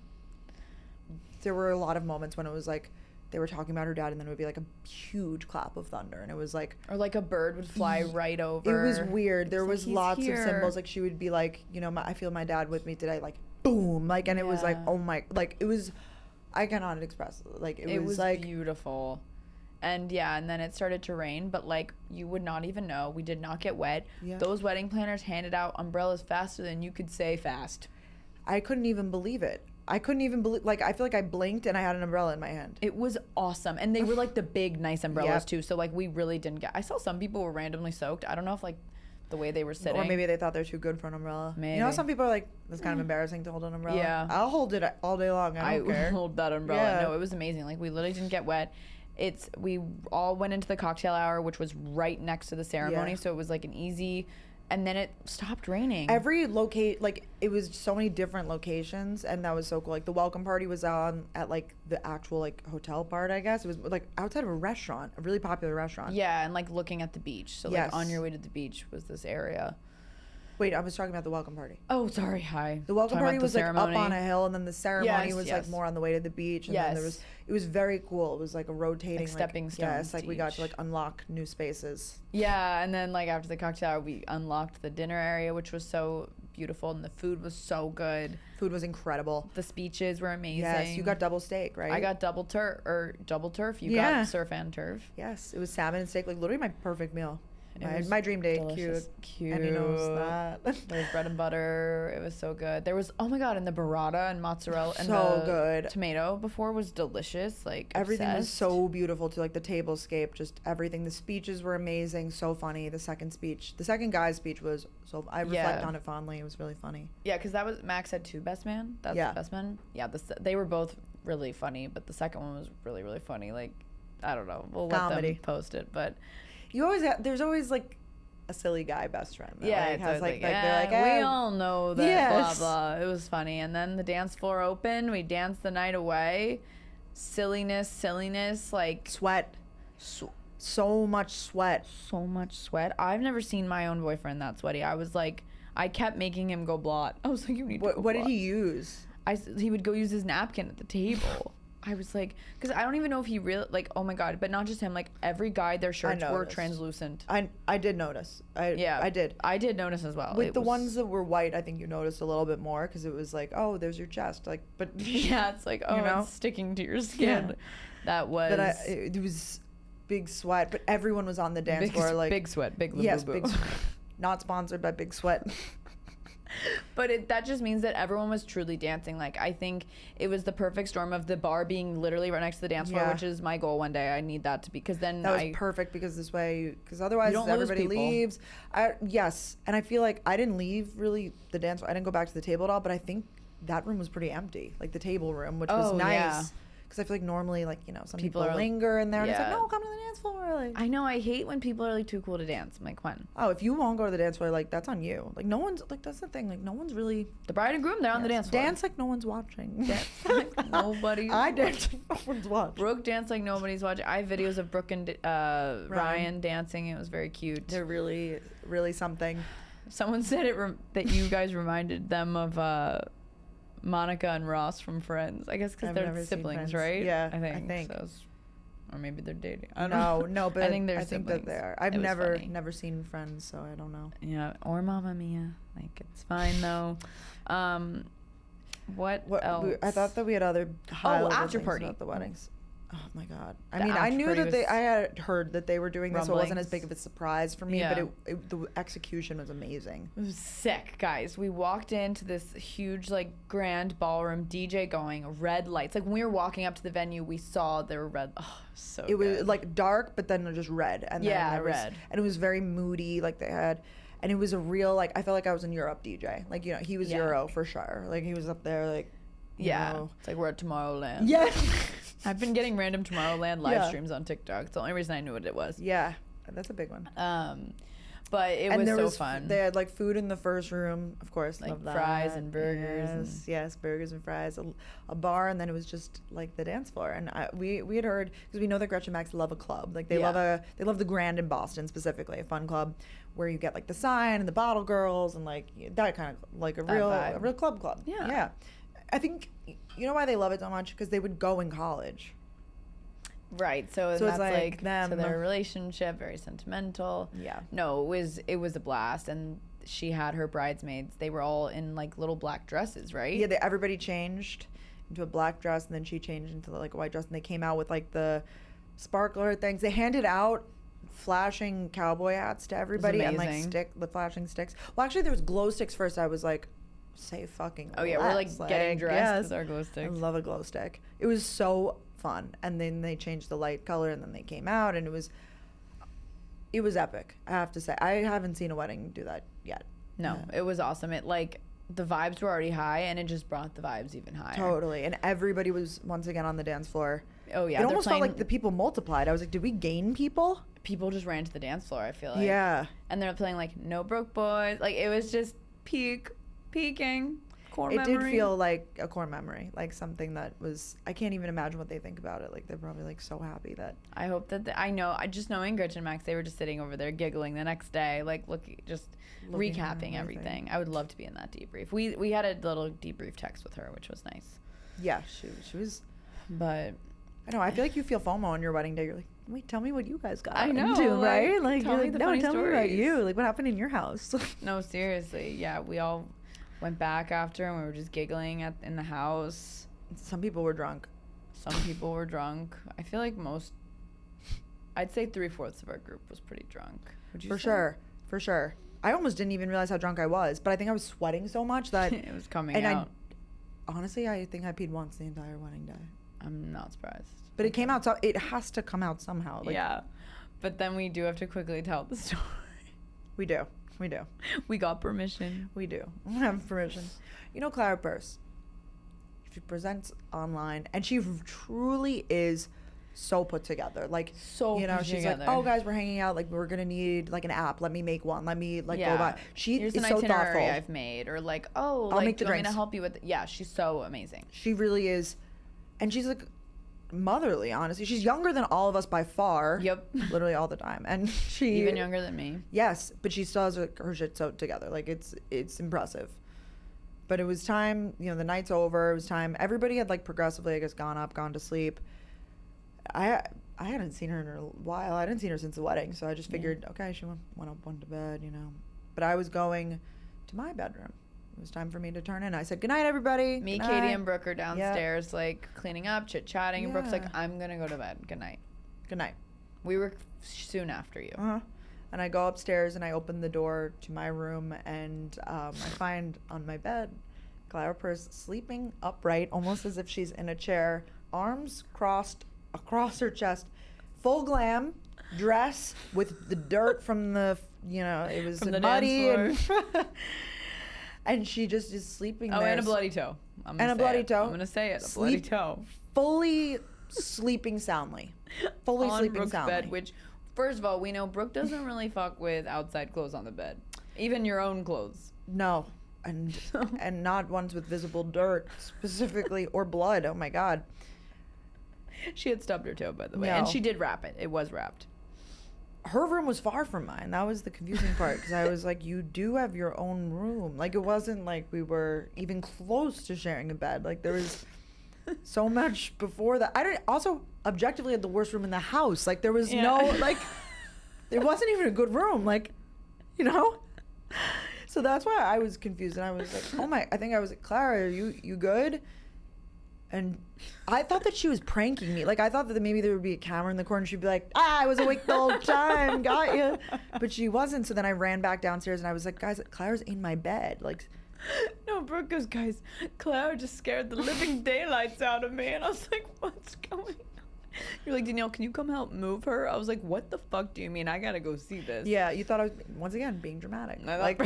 there were a lot of moments when it was like they were talking about her dad, and then it would be like a huge clap of thunder, and it was like, or like a bird would fly right over. It was weird. There was lots of symbols. Like she would be like, you know, I feel my dad with me today. Like boom, like, and it was like, oh my, like it was. I cannot express. Like it was like beautiful. And yeah, and then it started to rain, but like you would not even know. We did not get wet. Yeah. Those wedding planners handed out umbrellas faster than you could say fast. I couldn't even believe it. I couldn't even believe, like, I feel like I blinked and I had an umbrella in my hand. It was awesome. And they were like the big, nice umbrellas too. So like we really didn't I saw some people were randomly soaked. I don't know if like the way they were sitting. Or maybe they thought they're too good for an umbrella. Maybe. You know, some people are like, it's kind of embarrassing to hold an umbrella. Yeah. I'll hold it all day long. I don't care. Hold that umbrella. Yeah. No, it was amazing. Like we literally didn't get wet. We all went into the cocktail hour, which was right next to the ceremony. Yeah. So it was like an easy, and then it stopped raining. Like it was so many different locations, and that was so cool. Like the welcome party was on at like the actual like hotel part, I guess. It was like outside of a restaurant, a really popular restaurant. Yeah, and like looking at the beach. So like on your way to the beach was this area. Wait, I was talking about the welcome party. Oh, sorry. Hi. The welcome party was like up on a hill, and then the ceremony was like more on the way to the beach. And then it was very cool. It was like a rotating, like stepping stones. Yes, like we got to like unlock new spaces. Yeah, and then like after the cocktail hour, we unlocked the dinner area, which was so beautiful, and the food was so good. Food was incredible. The speeches were amazing. Yes, you got double steak, right? I got double turf. You got surf and turf. Yes, it was salmon and steak, like literally my perfect meal. My dream date. Delicious. Cute. And he knows that. There was bread and butter. It was so good. There was, oh my God, and the burrata and mozzarella and so good. Tomato before was delicious. Like everything was so beautiful too. Like the tablescape, just everything. The speeches were amazing. So funny. The second guy's speech was so. I reflect on it fondly. It was really funny. Yeah, because that was Max had two best man. That's the best man. Yeah, they were both really funny, but the second one was really really funny. Like I don't know. We'll let them post it, but. There's always like a silly guy best friend. Yeah, they're like, we all know that. Yes. Blah blah. It was funny, and then the dance floor opened. We danced the night away. Silliness, like sweat. So much sweat. I've never seen my own boyfriend that sweaty. I kept making him go blot. I was like, you need to go what did he use? He would go use his napkin at the table. I was like, because I don't even know if he really, like, oh my God, but not just him, like every guy, their shirts were translucent. I did notice. I did. I did notice as well. With the ones that were white, I think you noticed a little bit more because it was like, oh, there's your chest. Like, but. Yeah, it's like, oh, it's sticking to your skin. Yeah. That was. But it was big sweat, but everyone was on the dance floor. Like big sweat, big Labubus. Yes, big sweat. Not sponsored by Big Sweat. But that just means that everyone was truly dancing. Like, I think it was the perfect storm of the bar being literally right next to the dance floor, which is my goal one day. I need that to be, because then that was perfect, because this way, because otherwise everybody leaves. Yes, and I feel like I didn't leave really the dance floor. I didn't go back to the table at all, but I think that room was pretty empty, like the table room, which was nice. Yeah. Because I feel like normally, like, you know, some people linger in there, and it's like, no, come to the dance floor. Like, I know, I hate when people are like too cool to dance. I'm like, when? Oh, if you won't go to the dance floor, like, that's on you. Like, no one's, like, that's the thing. Like, no one's really. The bride and groom, they're on the dance floor. Dance like no one's watching. Dance like nobody's I dance like no one's watching. Brooke danced like nobody's watching. I have videos of Brooke and Ryan dancing. It was very cute. They're really, really something. Someone said that you guys reminded them of Monica and Ross from Friends. I guess because they're siblings, right? Yeah, I think. So, or maybe they're dating. I don't know. But I think they're siblings. That they are. I've never seen Friends, so I don't know. Yeah, or Mamma Mia. Like, it's fine though. What else? I thought that we had other after party about the weddings. Oh my God! I mean, I knew that I had heard that they were doing this, so it wasn't as big of a surprise for me. Yeah. But the execution was amazing. It was sick, guys. We walked into this huge, like, grand ballroom, DJ going, red lights. Like, when we were walking up to the venue, we saw there were red. Oh, so it was like dark, but then just red. And then red. And it was very moody. Like they had. And it was a real, like, I felt like I was in Europe DJ. Like, you know, he was Euro for sure. Like, he was up there, like, you know. It's like we're at Tomorrowland. Yeah. I've been getting random Tomorrowland live streams on TikTok. It's the only reason I knew what it was. Yeah, that's a big one. But it was so fun. They had like food in the first room, of course, like love that. Fries and burgers. Yes, burgers and fries, a bar, and then it was just like the dance floor. And we had heard, because we know that Gretchen Max love a club, like they love the Grand in Boston specifically, a fun club where you get like the sign and the bottle girls and like that kind of like a real club. Yeah. I think you know why they love it so much, because they would go in college. Right, so that's like them. So their relationship, very sentimental. Yeah. No, it was a blast, and she had her bridesmaids. They were all in like little black dresses, right? Yeah, everybody changed into a black dress, and then she changed into like a white dress, and they came out with like the sparkler things. They handed out flashing cowboy hats to everybody and like the flashing sticks. Well, actually, there was glow sticks first. I was like, say fucking. Oh yeah, we're like getting dressed with our glow sticks. I love a glow stick. It was so fun. And then they changed the light color, and then they came out, and it was epic, I have to say. I haven't seen a wedding do that yet. No, it was awesome. It like the vibes were already high, and it just brought the vibes even higher. Totally. And everybody was once again on the dance floor. Oh yeah, it almost felt like the people multiplied. I was like, did we gain people? People just ran to the dance floor, I feel like. Yeah. And they're playing like No Broke Boys. Like it was just peaking. It did feel like a core memory, like something that was, I can't even imagine what they think about it. Like they're probably like so happy that. I hope that I just knowing Gretchen Max, they were just sitting over there giggling the next day, like looking recapping everything. I would love to be in that debrief. We had a little debrief text with her, which was nice. Yeah, she was. But I know, I feel like you feel FOMO on your wedding day. You're like, wait, tell me what you guys got. I know, into, right? Like, tell me tell me about you. Like, what happened in your house? No, seriously, yeah, we all went back after, and we were just giggling in the house. Some people were drunk. I feel like I'd say 3/4 of our group was pretty drunk. Would you say? For sure. I almost didn't even realize how drunk I was, but I think I was sweating so much that it was coming out. Honestly, I think I peed once the entire wedding day. I'm not surprised. But it came out, so it has to come out somehow. Like, yeah. But then we do have to quickly tell the story. We do. We got permission. We do. We have permission. You know Clara Purse? She presents online, and she truly is so put together. Like, so you know, she's together. Like, oh, guys, we're hanging out. Like, we're going to need, like, an app. Let me make one. Let me, like, go by. Here's is an so itinerary thoughtful. I've made. Or, like, oh, I'll like, make the do you want me drinks. to help you with it? Yeah, she's so amazing. She really is. And she's, like, motherly, honestly. She's younger than all of us by far. Yep. Literally all the time. And she even younger than me. Yes, but she still has her shit so together. Like it's impressive. But it was time, you know, the night's over. It was time. Everybody had like progressively, I guess, gone to sleep. I hadn't seen her in a while. I hadn't seen her since the wedding, so I just figured, okay, she went to bed, you know. But I was going to my bedroom. It was time for me to turn in. I said, good night, everybody. Me, Katie, and Brooke are downstairs, like, cleaning up, chit-chatting. And Brooke's like, I'm going to go to bed. Good night. Good night. We were soon after you. Uh-huh. And I go upstairs, and I open the door to my room, and I find on my bed Clara Purse sleeping upright, almost as if she's in a chair, arms crossed across her chest, full glam, dress with the dirt from the, you know, it was muddy. And she just is sleeping there. And a bloody toe. I'm going to say it. Bloody toe. Fully sleeping soundly. Fully on sleeping Brooke's soundly. Bed, which, first of all, we know Brooke doesn't really fuck with outside clothes on the bed. Even your own clothes. No. And not ones with visible dirt, specifically, or blood. Oh, my God. She had stubbed her toe, by the way. No. And she did wrap it. It was wrapped. Her room was far from mine. That was the confusing part, because I was like, you do have your own room. Like, it wasn't like we were even close to sharing a bed. Like, there was so much before that. I also objectively had the worst room in the house. Like, there was no, like, it wasn't even a good room. Like, you know? So that's why I was confused. And I was like, I think I was like, Clara, are you good? And I thought that she was pranking me. Like, I thought that maybe there would be a camera in the corner. She'd be like, I was awake the whole time. Got you. But she wasn't. So then I ran back downstairs, and I was like, guys, Clara's in my bed. Like, no, Brooke goes, guys, Clara just scared the living daylights out of me. And I was like, what's going on? You're like, Danielle, can you come help move her? I was like, what the fuck do you mean? I got to go see this. Yeah, you thought I was, once again, being dramatic. Like,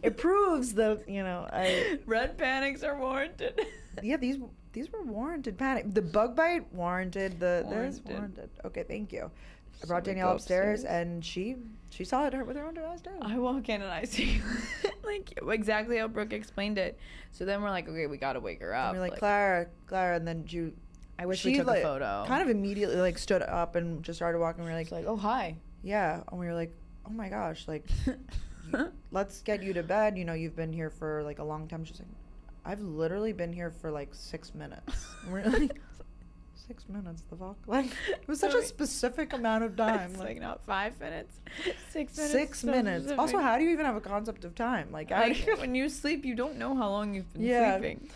it proves that, you know, red panics are warranted. Yeah, these were warranted panic. The bug bite warranted. There's warranted. Okay, thank you. I brought Danielle upstairs, and she saw it with her own eyes too. I walk in and I see like exactly how Brooke explained it. So then we're like, okay, we gotta wake her up. And we're like, Clara, and then I wish we took a photo. Kind of immediately like stood up and just started walking. We were like, oh hi. Yeah, and we were like, oh my gosh, like, let's get you to bed. You know, you've been here for like a long time. She's like, I've literally been here for like 6 minutes. And we're like, 6 minutes, the fuck? Like, it was such a specific amount of time. It's like not 5 minutes, 6 minutes. 6 minutes. Specific. Also, how do you even have a concept of time? Like when you sleep, you don't know how long you've been sleeping.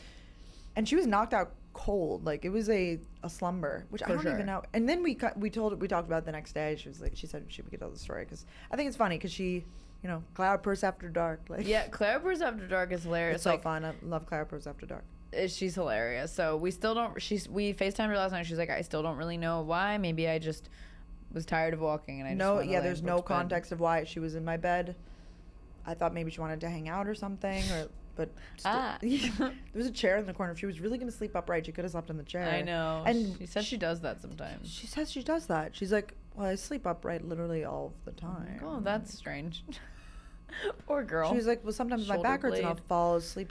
And she was knocked out cold. Like, it was a slumber, which I don't even know. And then we talked about it the next day. She said we could tell the story because I think it's funny because she, you know, Cloudburst After Dark. Like, yeah, Cloudburst After Dark is hilarious. It's so fun. I love Cloudburst After Dark. She's hilarious. So we still don't. We FaceTimed her last night. She's like, I still don't really know why. Maybe I just was tired of walking and I just there's no context of why she was in my bed. I thought maybe she wanted to hang out or something, but there was a chair in the corner. If she was really going to sleep upright, she could have slept in the chair. I know. And she says she does that sometimes. She says she does that. She's like, well, I sleep upright literally all of the time. Oh, that's strange. Poor girl. She was like, well, sometimes my back hurts and I'll fall asleep.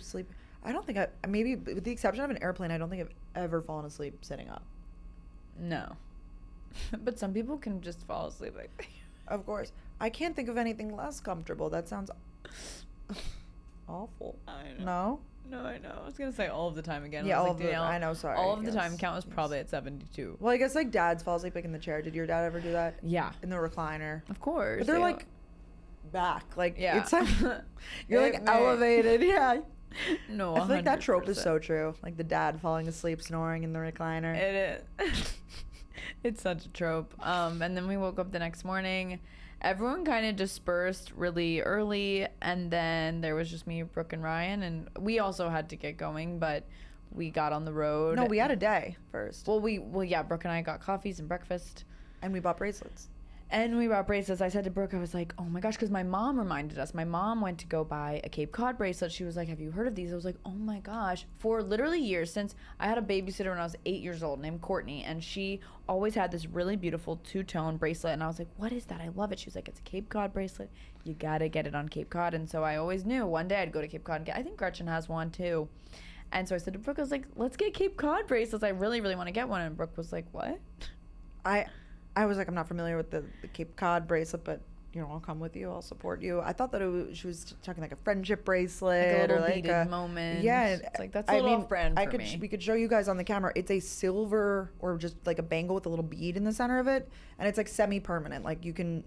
I don't think maybe with the exception of an airplane, I don't think I've ever fallen asleep sitting up. No. But some people can just fall asleep like that. Of course. I can't think of anything less comfortable. That sounds awful. I know. No, I know. I was going to say all of the time again. Yeah, all of the time. I know, sorry. All of the time count was probably at 72. Well, I guess like dads fall asleep like in the chair. Did your dad ever do that? Yeah. In the recliner. Of course. But they're like back. Like, it's like, you're like elevated. Yeah. No, I feel like that trope is so true. Like the dad falling asleep, snoring in the recliner. It is. It's such a trope. And then we woke up the next morning. Everyone kind of dispersed really early, and then there was just me, Brooke, and Ryan, and we also had to get going, but we got on the road. No, we had a day first. Well, Brooke and I got coffees and breakfast. And we bought bracelets. I said to Brooke, I was like, oh my gosh, because my mom reminded us. My mom went to go buy a Cape Cod bracelet. She was like, have you heard of these? I was like, oh my gosh. For literally years, since I had a babysitter when I was 8 years old named Courtney, and she always had this really beautiful two-tone bracelet. And I was like, what is that? I love it. She was like, it's a Cape Cod bracelet. You got to get it on Cape Cod. And so I always knew one day I'd go to Cape Cod and get, I think Gretchen has one too. And so I said to Brooke, I was like, let's get Cape Cod bracelets. I really, really want to get one. And Brooke was like, what? I was like, I'm not familiar with the Cape Cod bracelet, but, you know, I'll come with you. I'll support you. I thought that she was talking like a friendship bracelet. Like a little beaded moment. Yeah. It's like, that's a little off-brand for me. We could show you guys on the camera. It's a silver or just like a bangle with a little bead in the center of it. And it's like semi-permanent. Like you can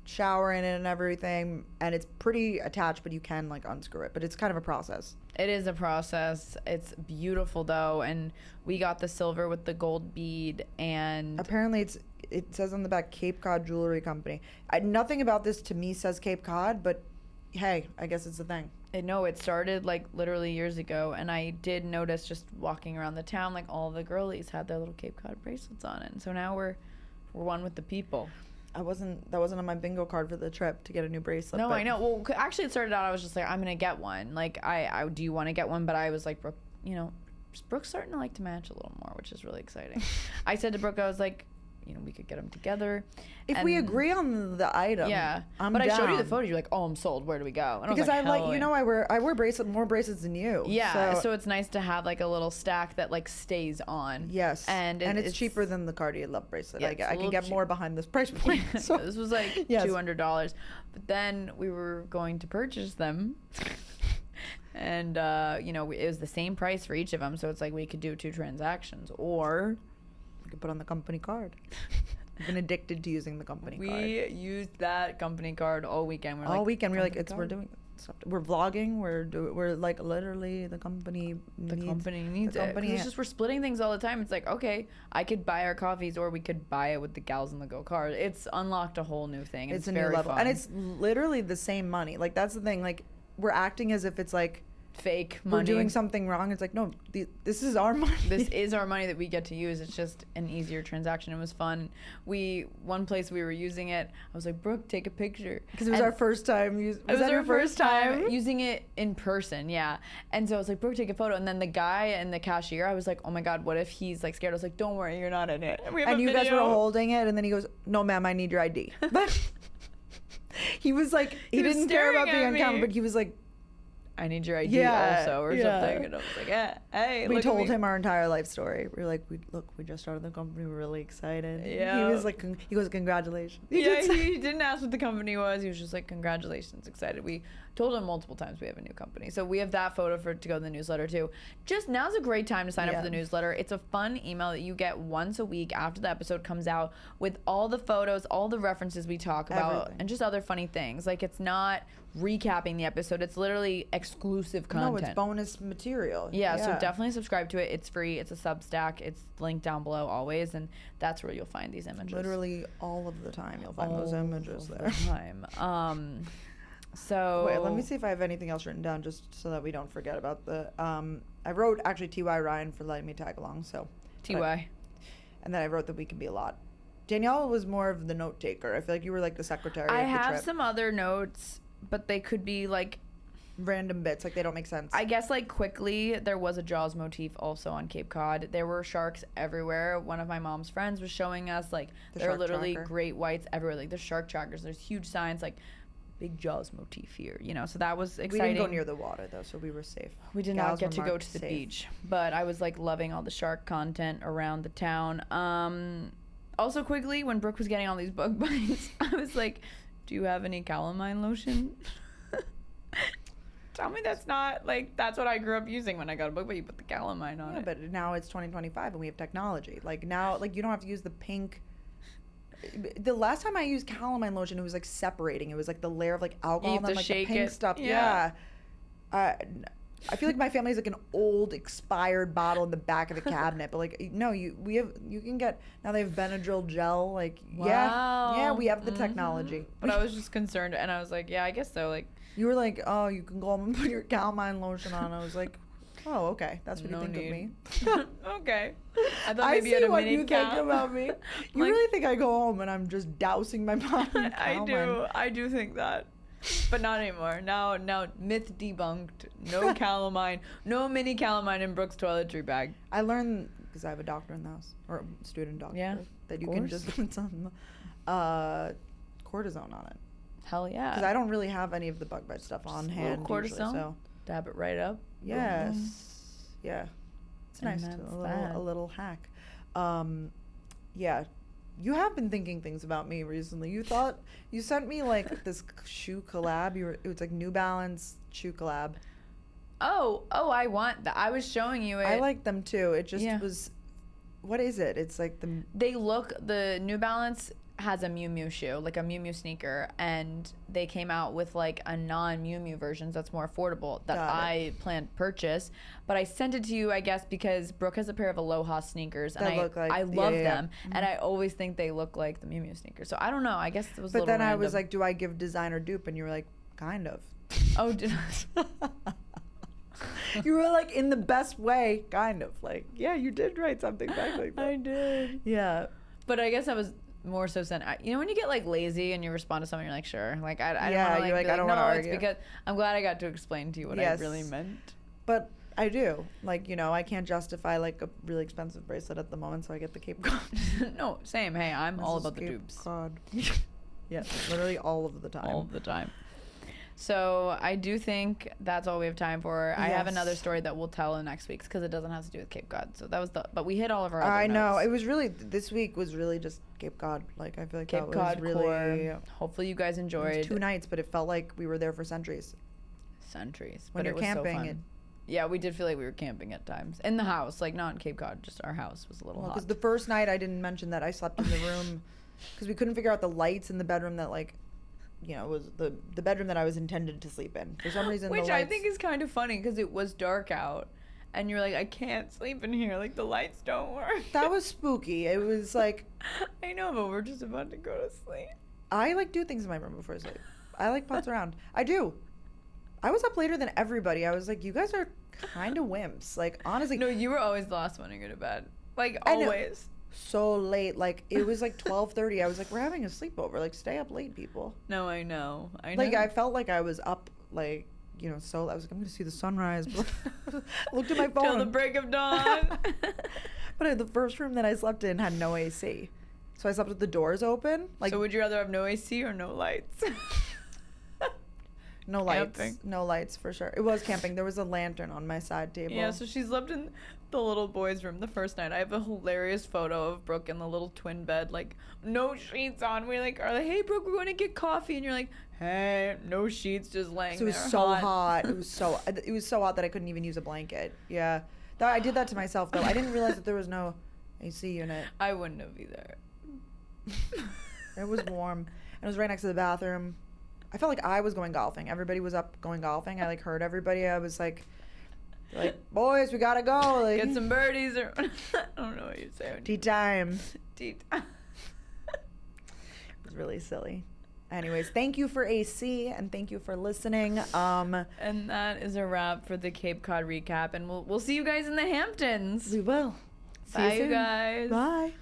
shower in it and everything. And it's pretty attached, but you can like unscrew it. But it's kind of a process. It is a process. It's beautiful though. And we got the silver with the gold bead, and apparently it says on the back, Cape Cod Jewelry Company. Nothing about this to me says Cape Cod, but hey, I guess it's a thing. No, it started like literally years ago, and I did notice just walking around the town, like all the girlies had their little Cape Cod bracelets on it, and so now we're one with the people. That wasn't on my bingo card for the trip to get a new bracelet. No, I know. Well, actually, it started out I was just like, I'm gonna get one. Like, I do you want to get one? But I was like, Brooke, you know, Brooke's starting to like to match a little more, which is really exciting. I said to Brooke, I was like, you know, we could get them together. If we agree on the item, I'm down. I showed you the photo. You're like, oh, I'm sold. Where do we go? And because I like, you know, I wear more bracelets than you. Yeah, so it's nice to have like a little stack that like stays on. Yes, and it's cheaper than the Cartier Love bracelet. Yeah, I can get more behind this price point. So this was like $200, but then we were going to purchase them. And you know, it was the same price for each of them, so it's like we could do 2 transactions, or we could put on the company card. I've been addicted to using the company card. We used that company card all weekend. We're like, we're doing stuff. We're vlogging. We're like literally the company. The company needs it. It's just we're splitting things all the time. It's like, okay, I could buy our coffees, or we could buy it with the gals in the go card. It's unlocked a whole new thing. It's a new level, fun. And it's literally the same money. Like that's the thing. Like we're acting as if it's like fake money. We're doing something wrong. It's like, no, this is our money. This is our money that we get to use. It's just an easier transaction. It was fun. One place we were using it, I was like, Brooke, take a picture. Because it was our first time. It was our first time using it in person, yeah. And so I was like, Brooke, take a photo. And then the guy and the cashier, I was like, oh my God, what if he's like scared? I was like, don't worry, you're not in it. And you guys were holding it, and then he goes, no, ma'am, I need your ID. But he was like, he didn't care about being on camera, but he was like, I need your ID also or something. And I was like, hey, we told him our entire life story. We were like, we just started the company. We're really excited. Yeah. He was like, he goes, congratulations. He didn't ask what the company was. He was just like, congratulations, excited. We told him multiple times we have a new company. So we have that photo to go in the newsletter too. Just now's a great time to sign up for the newsletter. It's a fun email that you get once a week after the episode comes out with all the photos, all the references we talk about, and just other funny things. Like, it's not recapping the episode. It's literally exclusive content. No, it's bonus material. Yeah, so definitely subscribe to it. It's free. It's a Substack. It's linked down below always, and that's where you'll find these images. Literally all of the time you'll find those images there. So wait, let me see if I have anything else written down just so that we don't forget about the I wrote actually TY Ryan for letting me tag along, so TY. And then I wrote that we can be a lot. Danielle was more of the note taker. I feel like you were like the secretary. I have some other notes, but they could be like random bits, like they don't make sense. I guess like quickly, there was a Jaws motif also on Cape Cod. There were sharks everywhere. One of my mom's friends was showing us like there are literally great whites everywhere. Like there's shark trackers. There's huge signs like big Jaws motif here, you know, so that was exciting. We didn't go near the water though, so we were safe. We did not get to go to the beach, but I was like loving all the shark content around the town. Also quickly, when Brooke was getting all these bug bites, I was like, do you have any calamine lotion? Tell me that's not like, that's what I grew up using when I got a bug bite. You put the calamine on it. But now it's 2025 and we have technology. Like now, like you don't have to use the pink. The last time I used calamine lotion, it was like separating. It was like the layer of like alcohol and then like the pink stuff. Yeah. I feel like my family has like an old expired bottle in the back of the cabinet, but like no, you can get now they have Benadryl gel. Like yeah, we have the technology. But I was just concerned, and I was like, yeah, I guess so. Like you were like, oh, you can go home and put your calamine lotion on. I was like, oh, okay, that's what you think of me. Okay. I thought maybe you had a what you think about me. You like, really think I go home and I'm just dousing my body in calamine? I do think that. But not anymore. Now myth debunked. No calamine. No mini calamine in Brooke's toiletry bag. I learned, because I have a doctor in the house, or a student doctor, that you can just put some cortisone on it. Hell yeah. Because I don't really have any of the bug bite stuff on hand cortisone, usually, so. Dab it right up. Yes. Yeah. It's nice. A little hack. Yeah. You have been thinking things about me recently. You sent me like this shoe collab. It was like New Balance shoe collab. Oh, I want that. I was showing you it. I like them too. It just was. What is it? It's like the New Balance has a Miu Miu shoe, like a Miu Miu sneaker, and they came out with like a non-Miu Miu version that's more affordable that I planned to purchase. But I sent it to you, I guess, because Brooke has a pair of Aloha sneakers, and I love them, and I always think they look like the Miu Miu sneakers. So I don't know. I guess it was. But then I was like, do I give designer dupe? And you were like, kind of. Oh, did I? You were like, in the best way, kind of. Like, yeah, you did write something back like that. I did. Yeah. But I guess I was more so sent. You know when you get like lazy and you respond to something, you're like, sure. Like I don't want to like, you're like, I don't want to argue. It's because I'm glad I got to explain to you what I really meant. But I do. Like, you know, I can't justify like a really expensive bracelet at the moment, so I get the Cape Cod. No, same. Hey, I'm all about the dupes. Cod. Yeah, literally all of the time. All of the time. So I do think that's all we have time for. I have another story that we'll tell in next week's because it doesn't have to do with Cape Cod. So that was but we hit all of our other notes. Know. It was really, this week was really just Cape Cod. Like, I feel like Cape Cod was really... Hopefully you guys enjoyed. It was 2 nights, but it felt like we were there for centuries. When you're camping. Yeah, we did feel like we were camping at times. In the house, like not in Cape Cod, just our house was a little hot. Because the first night I didn't mention that I slept in the room because we couldn't figure out the lights in the bedroom that like, you know, was the bedroom that I was intended to sleep in. For some reason, which I think is kind of funny because it was dark out, and you're like, I can't sleep in here. Like the lights don't work. That was spooky. It was like, I know, but we're just about to go to sleep. I like do things in my room before I sleep. I like putz around. I do. I was up later than everybody. I was like, you guys are kind of wimps. Like, honestly. No, you were always the last one to go to bed. Like, always. So late. Like, it was like 12:30. I was like, we're having a sleepover. Like, stay up late, people. No, I know. Like, I felt like I was up, like, you know, so I was like, I'm going to see the sunrise. Looked at my phone. Till the break of dawn. But the first room that I slept in had no AC. So I slept with the doors open. Like, so would you rather have no AC or no lights? No lights. Camping. No lights for sure. It was camping. There was a lantern on my side table. Yeah, so she slept in the little boy's room the first night. I have a hilarious photo of Brooke in the little twin bed, like, no sheets on. We like are like, hey, Brooke, we're going to get coffee. And you're like, hey, no sheets, just laying there. It was so hot. It was so hot that I couldn't even use a blanket. Yeah. I did that to myself, though. I didn't realize that there was no AC unit. I wouldn't have either. It was warm. And it was right next to the bathroom. I felt like I was going golfing. Everybody was up going golfing. I, like, heard everybody. I was like, boys, we gotta go. Like, get some birdies or I don't know what you'd say. Tea time. Tea time. It was really silly. Anyways, thank you for AC and thank you for listening. And that is a wrap for the Cape Cod recap. And we'll see you guys in the Hamptons. We will. Bye, you guys. Bye.